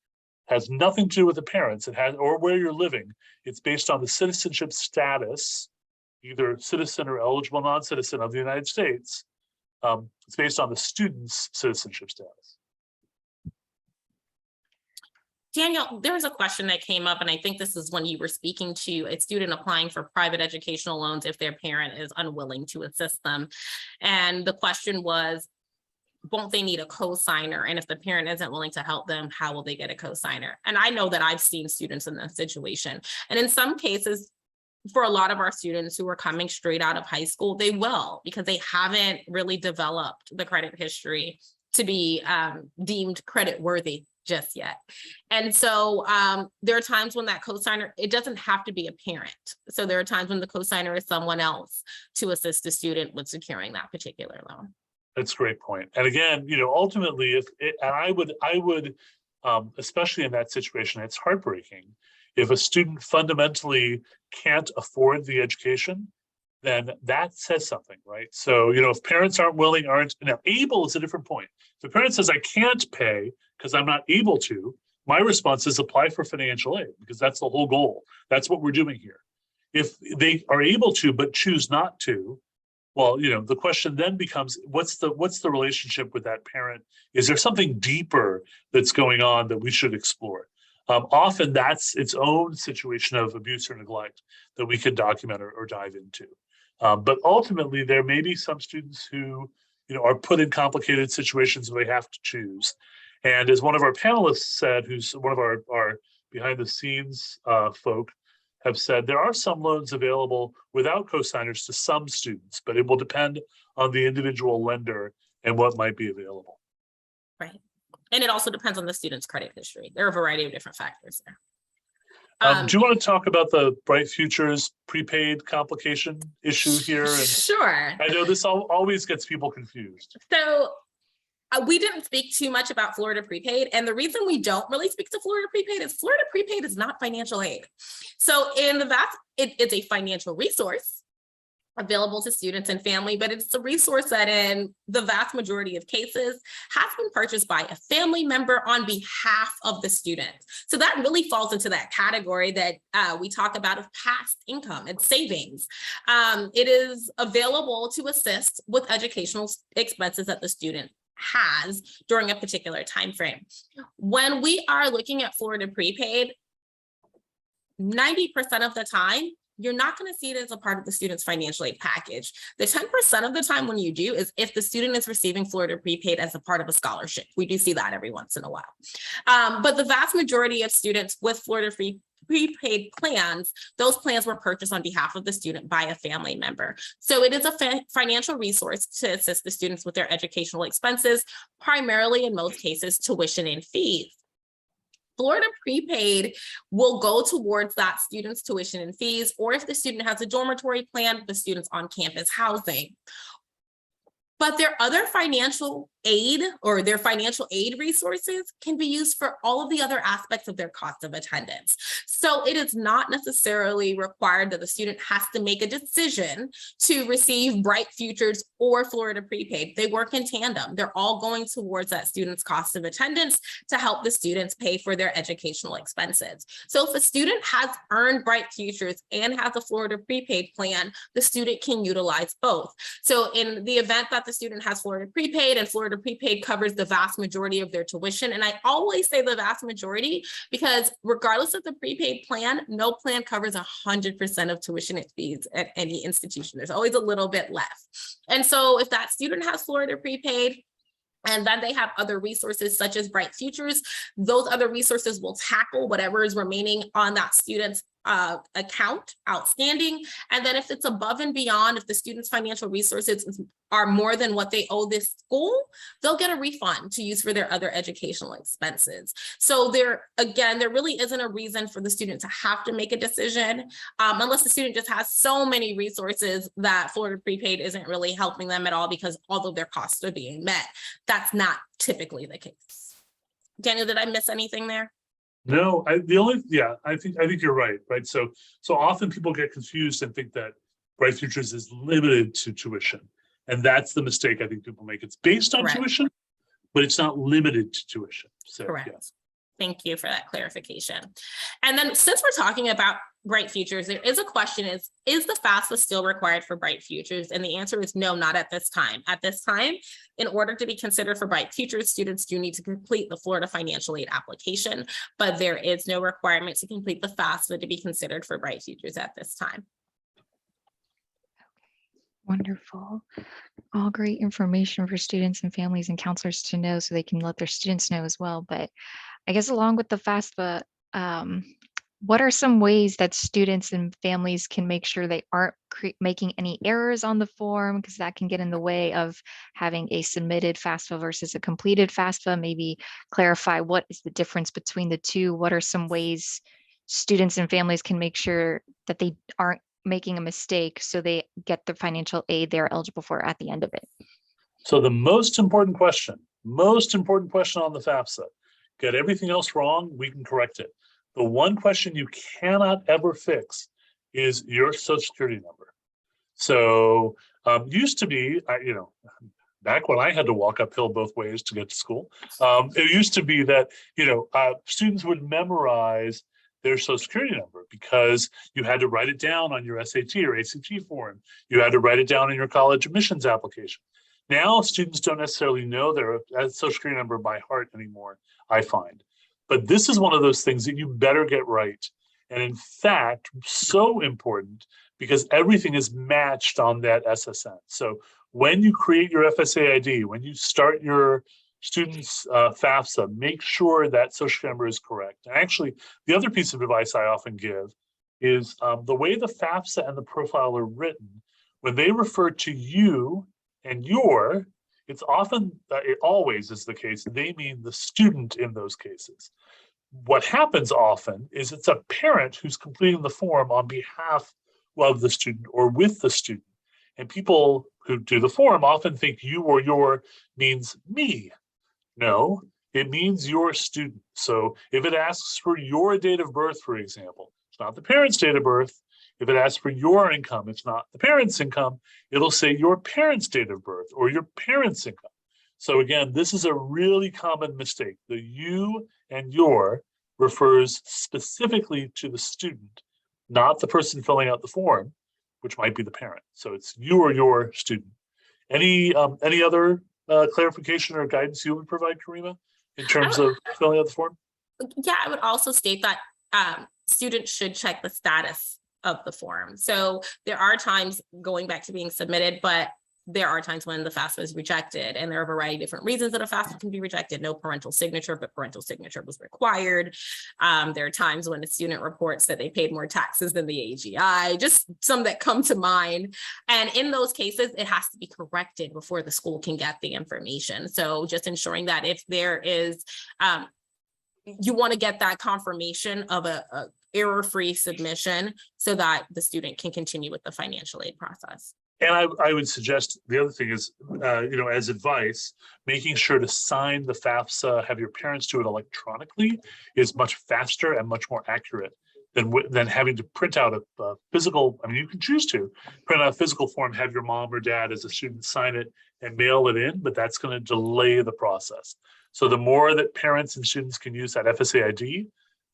It has nothing to do with the parents, or where you're living. It's based on the citizenship status, either citizen or eligible non-citizen of the United States. It's based on the student's citizenship status. Daniel, there was a question that came up, and I think this is when you were speaking to a student applying for private educational loans if their parent is unwilling to assist them. And the question was, won't they need a co-signer? And if the parent isn't willing to help them, how will they get a co-signer? And I know that I've seen students in this situation. And in some cases, for a lot of our students who are coming straight out of high school, they will, because they haven't really developed the credit history to be deemed credit worthy just yet. And so there are times when that co-signer, it doesn't have to be a parent. So there are times when the co-signer is someone else to assist the student with securing that particular loan. That's a great point. And again, ultimately, I would, especially in that situation, it's heartbreaking. If a student fundamentally can't afford the education, then that says something, right? So, if parents aren't willing, now able is a different point. If a parent says, I can't pay because I'm not able to, my response is apply for financial aid, because that's the whole goal. That's what we're doing here. If they are able to, but choose not to, well, the question then becomes, what's the relationship with that parent? Is there something deeper that's going on that we should explore? Often that's its own situation of abuse or neglect that we could document or dive into. But ultimately, there may be some students who, are put in complicated situations where they have to choose. And as one of our panelists said, who's one of our behind the scenes folk, have said, there are some loans available without co-signers to some students, but it will depend on the individual lender and what might be available. Right. And it also depends on the student's credit history. There are a variety of different factors there. Do you want to talk about the Bright Futures prepaid complication issue here? And sure. I know this always gets people confused. So we didn't speak too much about Florida prepaid. And the reason we don't really speak to Florida prepaid is not financial aid. So in the vast, it's a financial resource available to students and family, but it's a resource that in the vast majority of cases has been purchased by a family member on behalf of the student. So that really falls into that category that we talk about of past income and savings. It is available to assist with educational expenses that the student has during a particular time frame. When we are looking at Florida prepaid, 90% of the time, you're not going to see it as a part of the student's financial aid package. The 10% of the time when you do is if the student is receiving Florida prepaid as a part of a scholarship. We do see that every once in a while. But the vast majority of students with Florida prepaid plans, those plans were purchased on behalf of the student by a family member. So it is a financial resource to assist the students with their educational expenses, primarily in most cases, tuition and fees. Florida prepaid will go towards that student's tuition and fees, or if the student has a dormitory plan, the student's on-campus housing. But their other financial aid or their financial aid resources can be used for all of the other aspects of their cost of attendance. So it is not necessarily required that the student has to make a decision to receive Bright Futures or Florida prepaid. They work in tandem. They're all going towards that student's cost of attendance to help the students pay for their educational expenses. So if a student has earned Bright Futures and has a Florida prepaid plan, the student can utilize both. So in the event that the student has Florida prepaid and Florida prepaid covers the vast majority of their tuition. And I always say the vast majority because regardless of the prepaid plan, no plan covers 100% of tuition and fees at any institution. There's always a little bit left. And so if that student has Florida prepaid, and then they have other resources such as Bright Futures, those other resources will tackle whatever is remaining on that student's account outstanding. And then if it's above and beyond, if the student's financial resources are more than what they owe this school, they'll get a refund to use for their other educational expenses. So there really isn't a reason for the student to have to make a decision unless the student just has so many resources that Florida prepaid isn't really helping them at all because all of their costs are being met. That's not typically the case. Daniel, did I miss anything there? No, I think you're right. So often people get confused and think that Bright Futures is limited to tuition. And that's the mistake I think people make. It's based on tuition, but it's not limited to tuition. So, correct. Yeah. Thank you for that clarification. And then since we're talking about Bright Futures, there is a question is the FAFSA still required for Bright Futures? And the answer is no, not at this time. At this time, in order to be considered for Bright Futures, students do need to complete the Florida Financial Aid application, but there is no requirement to complete the FAFSA to be considered for Bright Futures at this time. Wonderful. All great information for students and families and counselors to know so they can let their students know as well. But I guess along with the FAFSA, what are some ways that students and families can make sure they aren't making any errors on the form, because that can get in the way of having a submitted FAFSA versus a completed FAFSA? Maybe clarify what is the difference between the two. What are some ways students and families can make sure that they aren't making a mistake so they get the financial aid they're eligible for at the end of it? So the most important question on the FAFSA, get everything else wrong, we can correct it. The one question you cannot ever fix is your social security number. So used to be, back when I had to walk uphill both ways to get to school, it used to be that, students would memorize their social security number because you had to write it down on your SAT or ACT form. You had to write it down in your college admissions application. Now students don't necessarily know their social security number by heart anymore, I find. But this is one of those things that you better get right. And in fact, so important because everything is matched on that SSN. So when you create your FSA ID, when you start your students' FAFSA, make sure that social security number is correct. And actually, the other piece of advice I often give is the way the FAFSA and the profile are written, when they refer to you and your, it's often, it always is the case, they mean the student in those cases. What happens often is it's a parent who's completing the form on behalf of the student or with the student. And people who do the form often think you or your means me. No, it means your student. So if it asks for your date of birth, for example, it's not the parent's date of birth. If it asks for your income, it's not the parent's income. It'll say your parent's date of birth or your parent's income. So again, this is a really common mistake. The you and your refers specifically to the student, not the person filling out the form, which might be the parent. So it's you or your student. Any other clarification or guidance you would provide, Karima, in terms of filling out the form? Yeah, I would also state that students should check the status of the form. So there are times going back to being submitted, but there are times when the FAFSA is rejected, and there are a variety of different reasons that a FAFSA can be rejected. No parental signature, but parental signature was required. There are times when a student reports that they paid more taxes than the AGI, just some that come to mind. And in those cases, it has to be corrected before the school can get the information. So just ensuring that if there is, you want to get that confirmation of a error-free submission so that the student can continue with the financial aid process. And I would suggest the other thing is, as advice, making sure to sign the FAFSA, have your parents do it electronically, is much faster and much more accurate than having to print out a physical. I mean, you can choose to print out a physical form, have your mom or dad as a student sign it and mail it in, but that's going to delay the process. So the more that parents and students can use that Fsa Id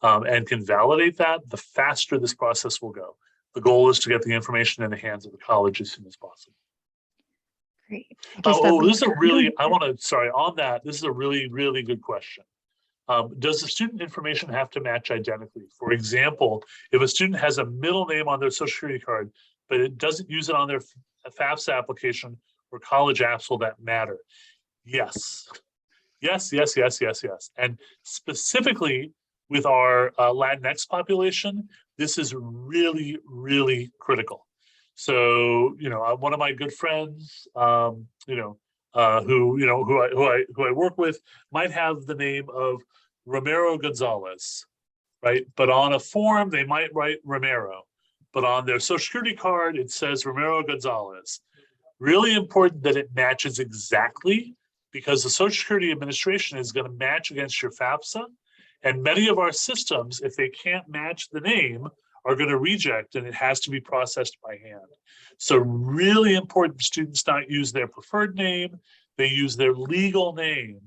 and can validate that, the faster this process will go. The goal is to get the information in the hands of the college as soon as possible. Great. This is a really, this is a really, really good question. Does the student information have to match identically? For example, if a student has a middle name on their social security card, but it doesn't use it on their FAFSA application or college apps, will that matter? Yes. Yes. And specifically with our Latinx population, this is really, really critical. So, one of my good friends, who I work with might have the name of Romero Gonzalez, right? But on a form, they might write Romero, but on their social security card, it says Romero Gonzalez. Really important that it matches exactly, because the Social Security Administration is going to match against your FAFSA. And many of our systems, if they can't match the name, are going to reject, and it has to be processed by hand. So really important students not use their preferred name, they use their legal name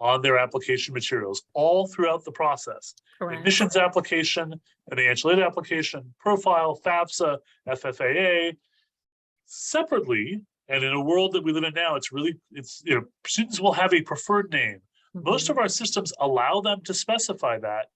on their application materials all throughout the process. Correct. Admissions application, financial aid application, profile, FAFSA, FFAA, separately. And in a world that we live in now, students will have a preferred name. Most of our systems allow them to specify that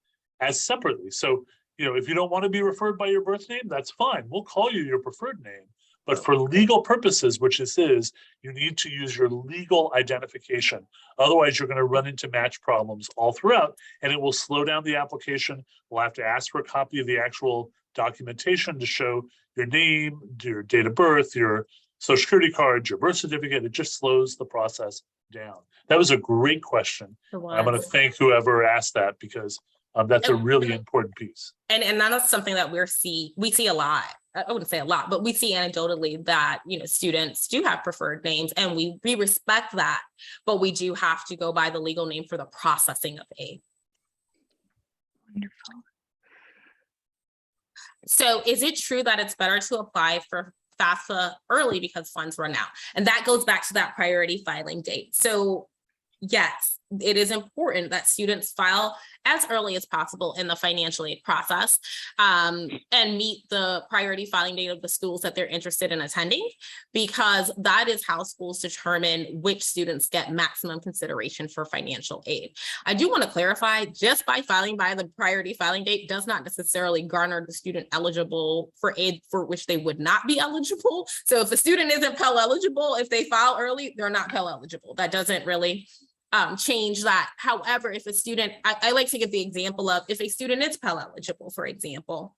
as separately. So, if you don't want to be referred by your birth name, that's fine. We'll call you your preferred name. But for legal purposes, which this is, you need to use your legal identification. Otherwise, you're going to run into match problems all throughout, and it will slow down the application. We'll have to ask for a copy of the actual documentation to show your name, your date of birth, your social security card, your birth certificate. It just slows the process down. That was a great question. I'm going to thank whoever asked that, because that's a really important piece. And that's something that we see a lot. I wouldn't say a lot, but we see anecdotally that, students do have preferred names, and we respect that, but we do have to go by the legal name for the processing of aid. Wonderful. So is it true that it's better to apply for FAFSA early because funds run out? And that goes back to that priority filing date. So yes, it is important that students file as early as possible in the financial aid process and meet the priority filing date of the schools that they're interested in attending, because that is how schools determine which students get maximum consideration for financial aid. I do want to clarify, just by filing by the priority filing date does not necessarily garner the student eligible for aid for which they would not be eligible. So if the student isn't Pell eligible, if they file early, they're not Pell eligible. That doesn't really change that. However, if a student, I like to give the example of if a student is Pell eligible, for example,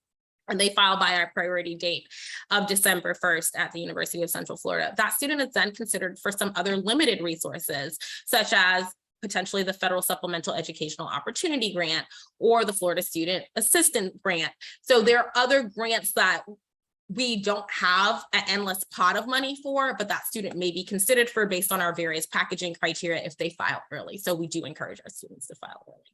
and they file by our priority date of December 1st at the University of Central Florida, that student is then considered for some other limited resources, such as potentially the Federal Supplemental Educational Opportunity Grant or the Florida Student Assistance Grant. So there are other grants that we don't have an endless pot of money for, but that student may be considered for based on our various packaging criteria if they file early. So we do encourage our students to file early.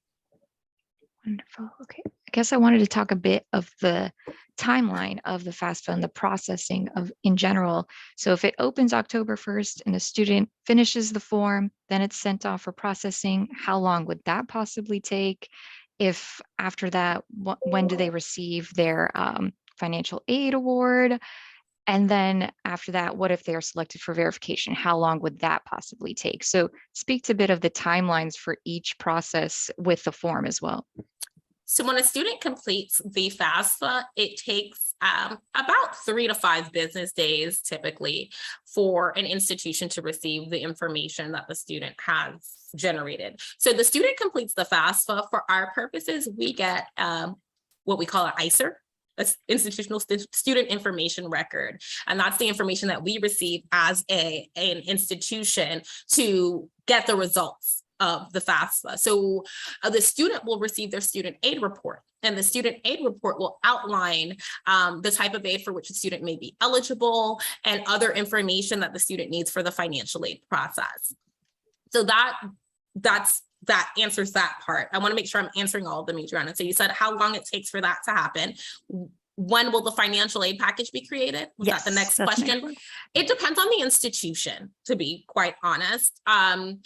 Wonderful. Okay. I guess I wanted to talk a bit of the timeline of the FAFSA and the processing of in general. So if it opens October 1st and a student finishes the form, then it's sent off for processing, how long would that possibly take? If after that, when do they receive their financial aid award? And then after that, what if they are selected for verification? How long would that possibly take? So speak to a bit of the timelines for each process with the form as well. So when a student completes the FAFSA, it takes about 3 to 5 business days typically for an institution to receive the information that the student has generated. So the student completes the FAFSA. For our purposes, we get what we call an ISER, that's institutional student information record. And that's the information that we receive as an institution to get the results of the FAFSA. So the student will receive their student aid report, and the student aid report will outline the type of aid for which the student may be eligible and other information that the student needs for the financial aid process. So that answers that part. I want to make sure I'm answering all of them, Adriana. So you said how long it takes for that to happen. When will the financial aid package be created? Was that the next question? It depends on the institution, to be quite honest. And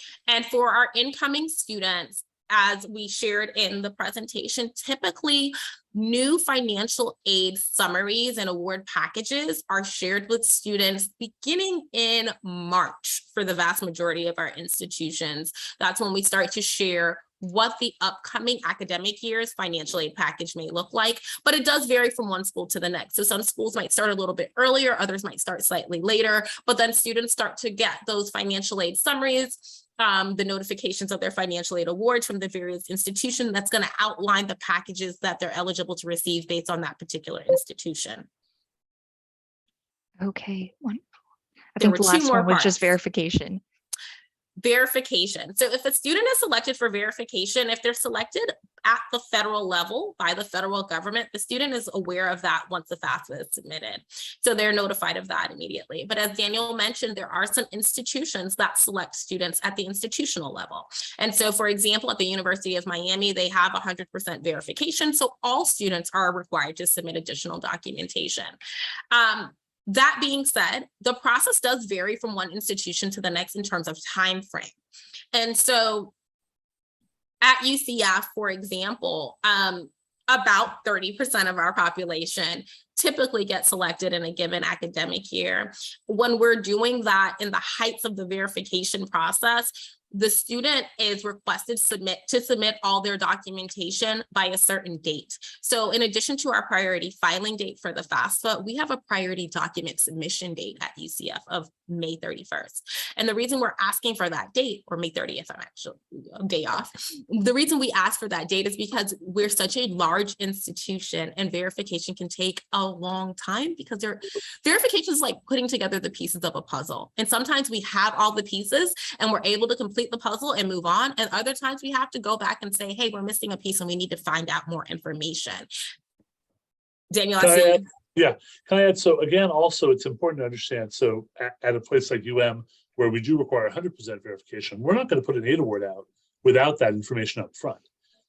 for our incoming students, as we shared in the presentation, typically new financial aid summaries and award packages are shared with students beginning in March for the vast majority of our institutions. That's when we start to share what the upcoming academic year's financial aid package may look like, but it does vary from one school to the next. So some schools might start a little bit earlier, others might start slightly later, but then students start to get those financial aid summaries, the notifications of their financial aid awards from the various institutions that's going to outline the packages that they're eligible to receive based on that particular institution. Okay, wonderful. I think the last one was just verification. Verification. So if a student is selected for verification, if they're selected at the federal level by the federal government, the student is aware of that once the FAFSA is submitted. So they're notified of that immediately. But as Daniel mentioned, there are some institutions that select students at the institutional level. And so, for example, at the University of Miami, they have 100% verification. So all students are required to submit additional documentation. That being said, the process does vary from one institution to the next in terms of time frame. And so at UCF, for example, about 30% of our population typically get selected in a given academic year. When we're doing that in the heights of the verification process, the student is requested to submit all their documentation by a certain date. So in addition to our priority filing date for the FAFSA, we have a priority document submission date at UCF of May 31st. And the reason we're asking for that date, or May 30th, I'm actually a day off. The reason we ask for that date is because we're such a large institution and verification can take a long time because verification is like putting together the pieces of a puzzle. And sometimes we have all the pieces and we're able to complete the puzzle and move on. And other times we have to go back and say, hey, we're missing a piece and we need to find out more information. Daniel, yeah, can I add? So again, also it's important to understand. So at a place like UM, where we do require 100% verification, we're not going to put an aid award out without that information up front.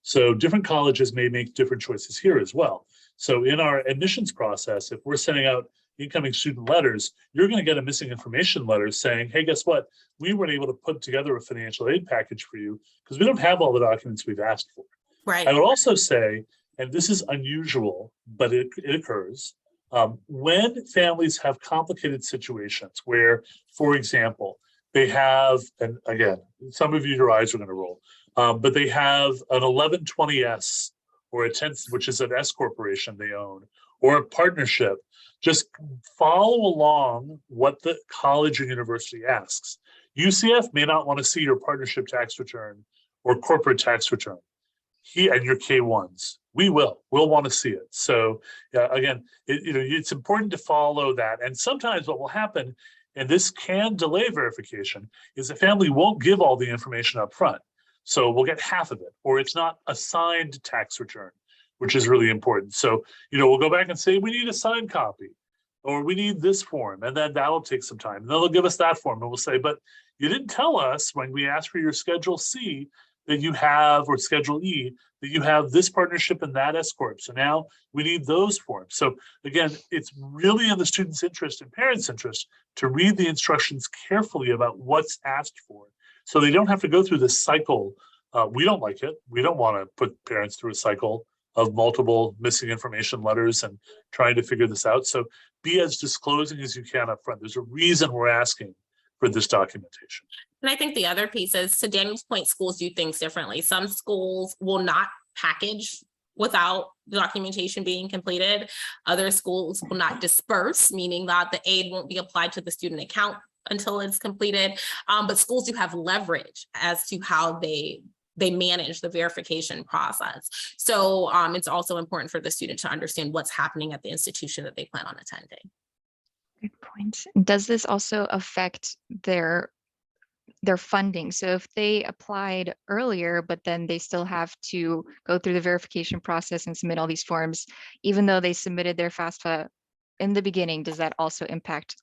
So different colleges may make different choices here as well. So in our admissions process, if we're sending out incoming student letters, you're going to get a missing information letter saying, hey, guess what? We weren't able to put together a financial aid package for you because we don't have all the documents we've asked for. Right. I would also say, and this is unusual, but it occurs, when families have complicated situations where, for example, they have, and again, some of you, your eyes are going to roll, but they have an 1120S or a 10, which is an S corporation they own, or a partnership. Just follow along what the college or university asks. UCF may not want to see your partnership tax return or corporate tax return. And your K1s. We'll want to see it. So again, it's important to follow that. And sometimes what will happen, and this can delay verification, is the family won't give all the information up front. So we'll get half of it, or it's not a signed tax return, which is really important. So, we'll go back and say, we need a signed copy, or we need this form, and then that'll take some time. And then they'll give us that form, and we'll say, but you didn't tell us when we asked for your Schedule C that you have, or Schedule E, that you have this partnership and that S Corp. So now we need those forms. So again, it's really in the student's interest and parents' interest to read the instructions carefully about what's asked for, so they don't have to go through this cycle. We don't like it. We don't want to put parents through a cycle of multiple missing information letters and trying to figure this out. So be as disclosing as you can up front. There's a reason we're asking for this documentation. And I think the other piece is, to Daniel's point, schools do things differently. Some schools will not package without the documentation being completed. Other schools will not disperse, meaning that the aid won't be applied to the student account until it's completed. But schools do have leverage as to how they manage the verification process. So it's also important for the student to understand what's happening at the institution that they plan on attending. Good point. Does this also affect their funding? So if they applied earlier, but then they still have to go through the verification process and submit all these forms, even though they submitted their FAFSA in the beginning, does that also impact?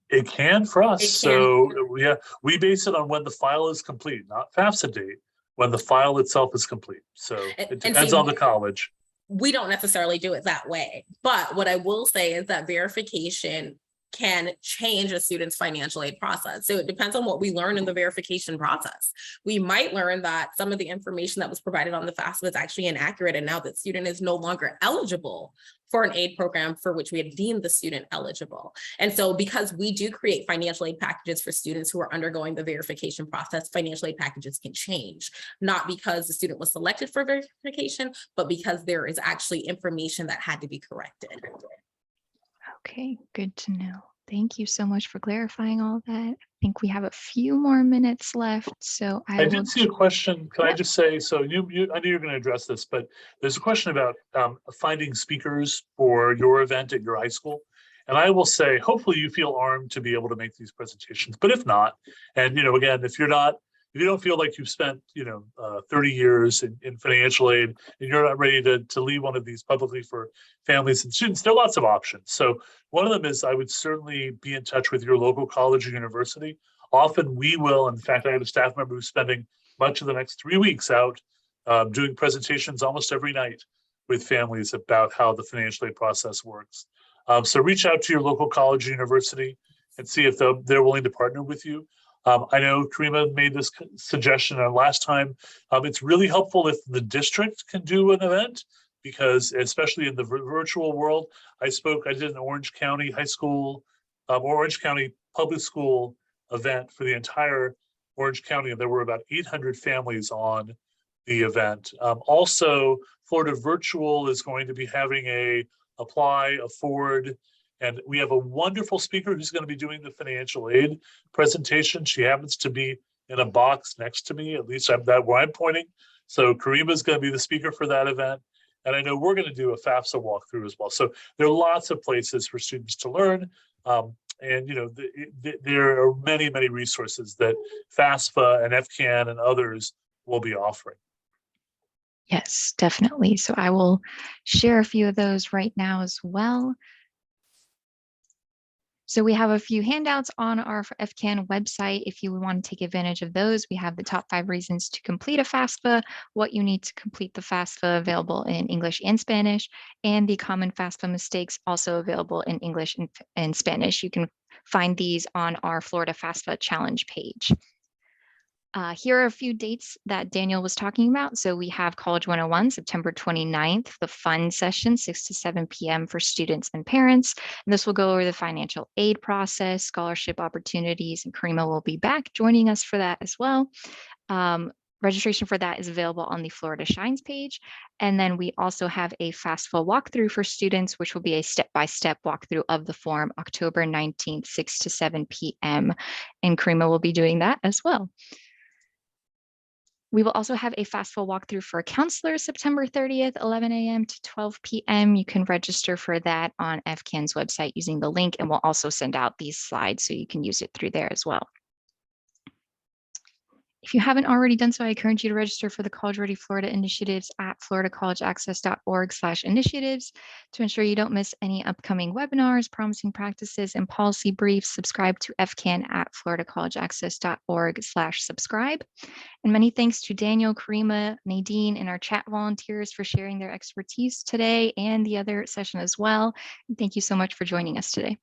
It can for us. It can. So yeah, we base it on when the file is complete, not FAFSA date, when the file itself is complete. So it depends on the college. We don't necessarily do it that way. But what I will say is that verification can change a student's financial aid process. So it depends on what we learn in the verification process. We might learn that some of the information that was provided on the FAFSA is actually inaccurate, and now that student is no longer eligible for an aid program for which we had deemed the student eligible. And so because we do create financial aid packages for students who are undergoing the verification process, financial aid packages can change, not because the student was selected for verification, but because there is actually information that had to be corrected. Okay, good to know. Thank you so much for clarifying all that. I think we have a few more minutes left, so I did see a question. Can I just say, so I knew you're going to address this, but there's a question about finding speakers for your event at your high school. And I will say, hopefully you feel armed to be able to make these presentations, but if not, and again, if you don't feel like you've spent 30 years in financial aid and you're not ready to lead one of these publicly for families and students, there are lots of options. So one of them is I would certainly be in touch with your local college or university. Often we will, in fact, I have a staff member who's spending much of the next 3 weeks out doing presentations almost every night with families about how the financial aid process works. So reach out to your local college or university and see if they're willing to partner with you. I know Karima made this suggestion last time. It's really helpful if the district can do an event, because especially in the virtual world, I did an Orange County high school, Orange County public school event for the entire Orange County, and there were about 800 families on the event. Also, Florida Virtual is going to be having a apply, afford, and we have a wonderful speaker who's going to be doing the financial aid presentation. She happens to be in a box next to me, at least where I'm pointing. So Karima is going to be the speaker for that event. And I know we're going to do a FAFSA walkthrough as well. So there are lots of places for students to learn. And there are many, many resources that FAFSA and FCAN and others will be offering. Yes, definitely. So I will share a few of those right now as well. So we have a few handouts on our FCAN website. If you want to take advantage of those, we have the top 5 reasons to complete a FAFSA, what you need to complete the FAFSA, available in English and Spanish, and the common FAFSA mistakes, also available in English and Spanish. You can find these on our Florida FAFSA challenge page. Here are a few dates that Daniel was talking about. So we have College 101, September 29th, the fun session, 6 to 7 p.m. for students and parents. And this will go over the financial aid process, scholarship opportunities, and Karima will be back joining us for that as well. Registration for that is available on the Florida Shines page. And then we also have a FAFSA walkthrough for students, which will be a step-by-step walkthrough of the form, October 19th, 6 to 7 p.m. And Karima will be doing that as well. We will also have a FAFSA walkthrough for counselors, September 30th, 11 a.m. to 12 p.m. You can register for that on FCAN's website using the link, and we'll also send out these slides so you can use it through there as well. If you haven't already done so, I encourage you to register for the College Ready Florida initiatives at floridacollegeaccess.org/initiatives. To ensure you don't miss any upcoming webinars, promising practices, and policy briefs, subscribe to FCAN at floridacollegeaccess.org/subscribe. And many thanks to Daniel, Karima, Nadine, and our chat volunteers for sharing their expertise today and the other session as well. And thank you so much for joining us today.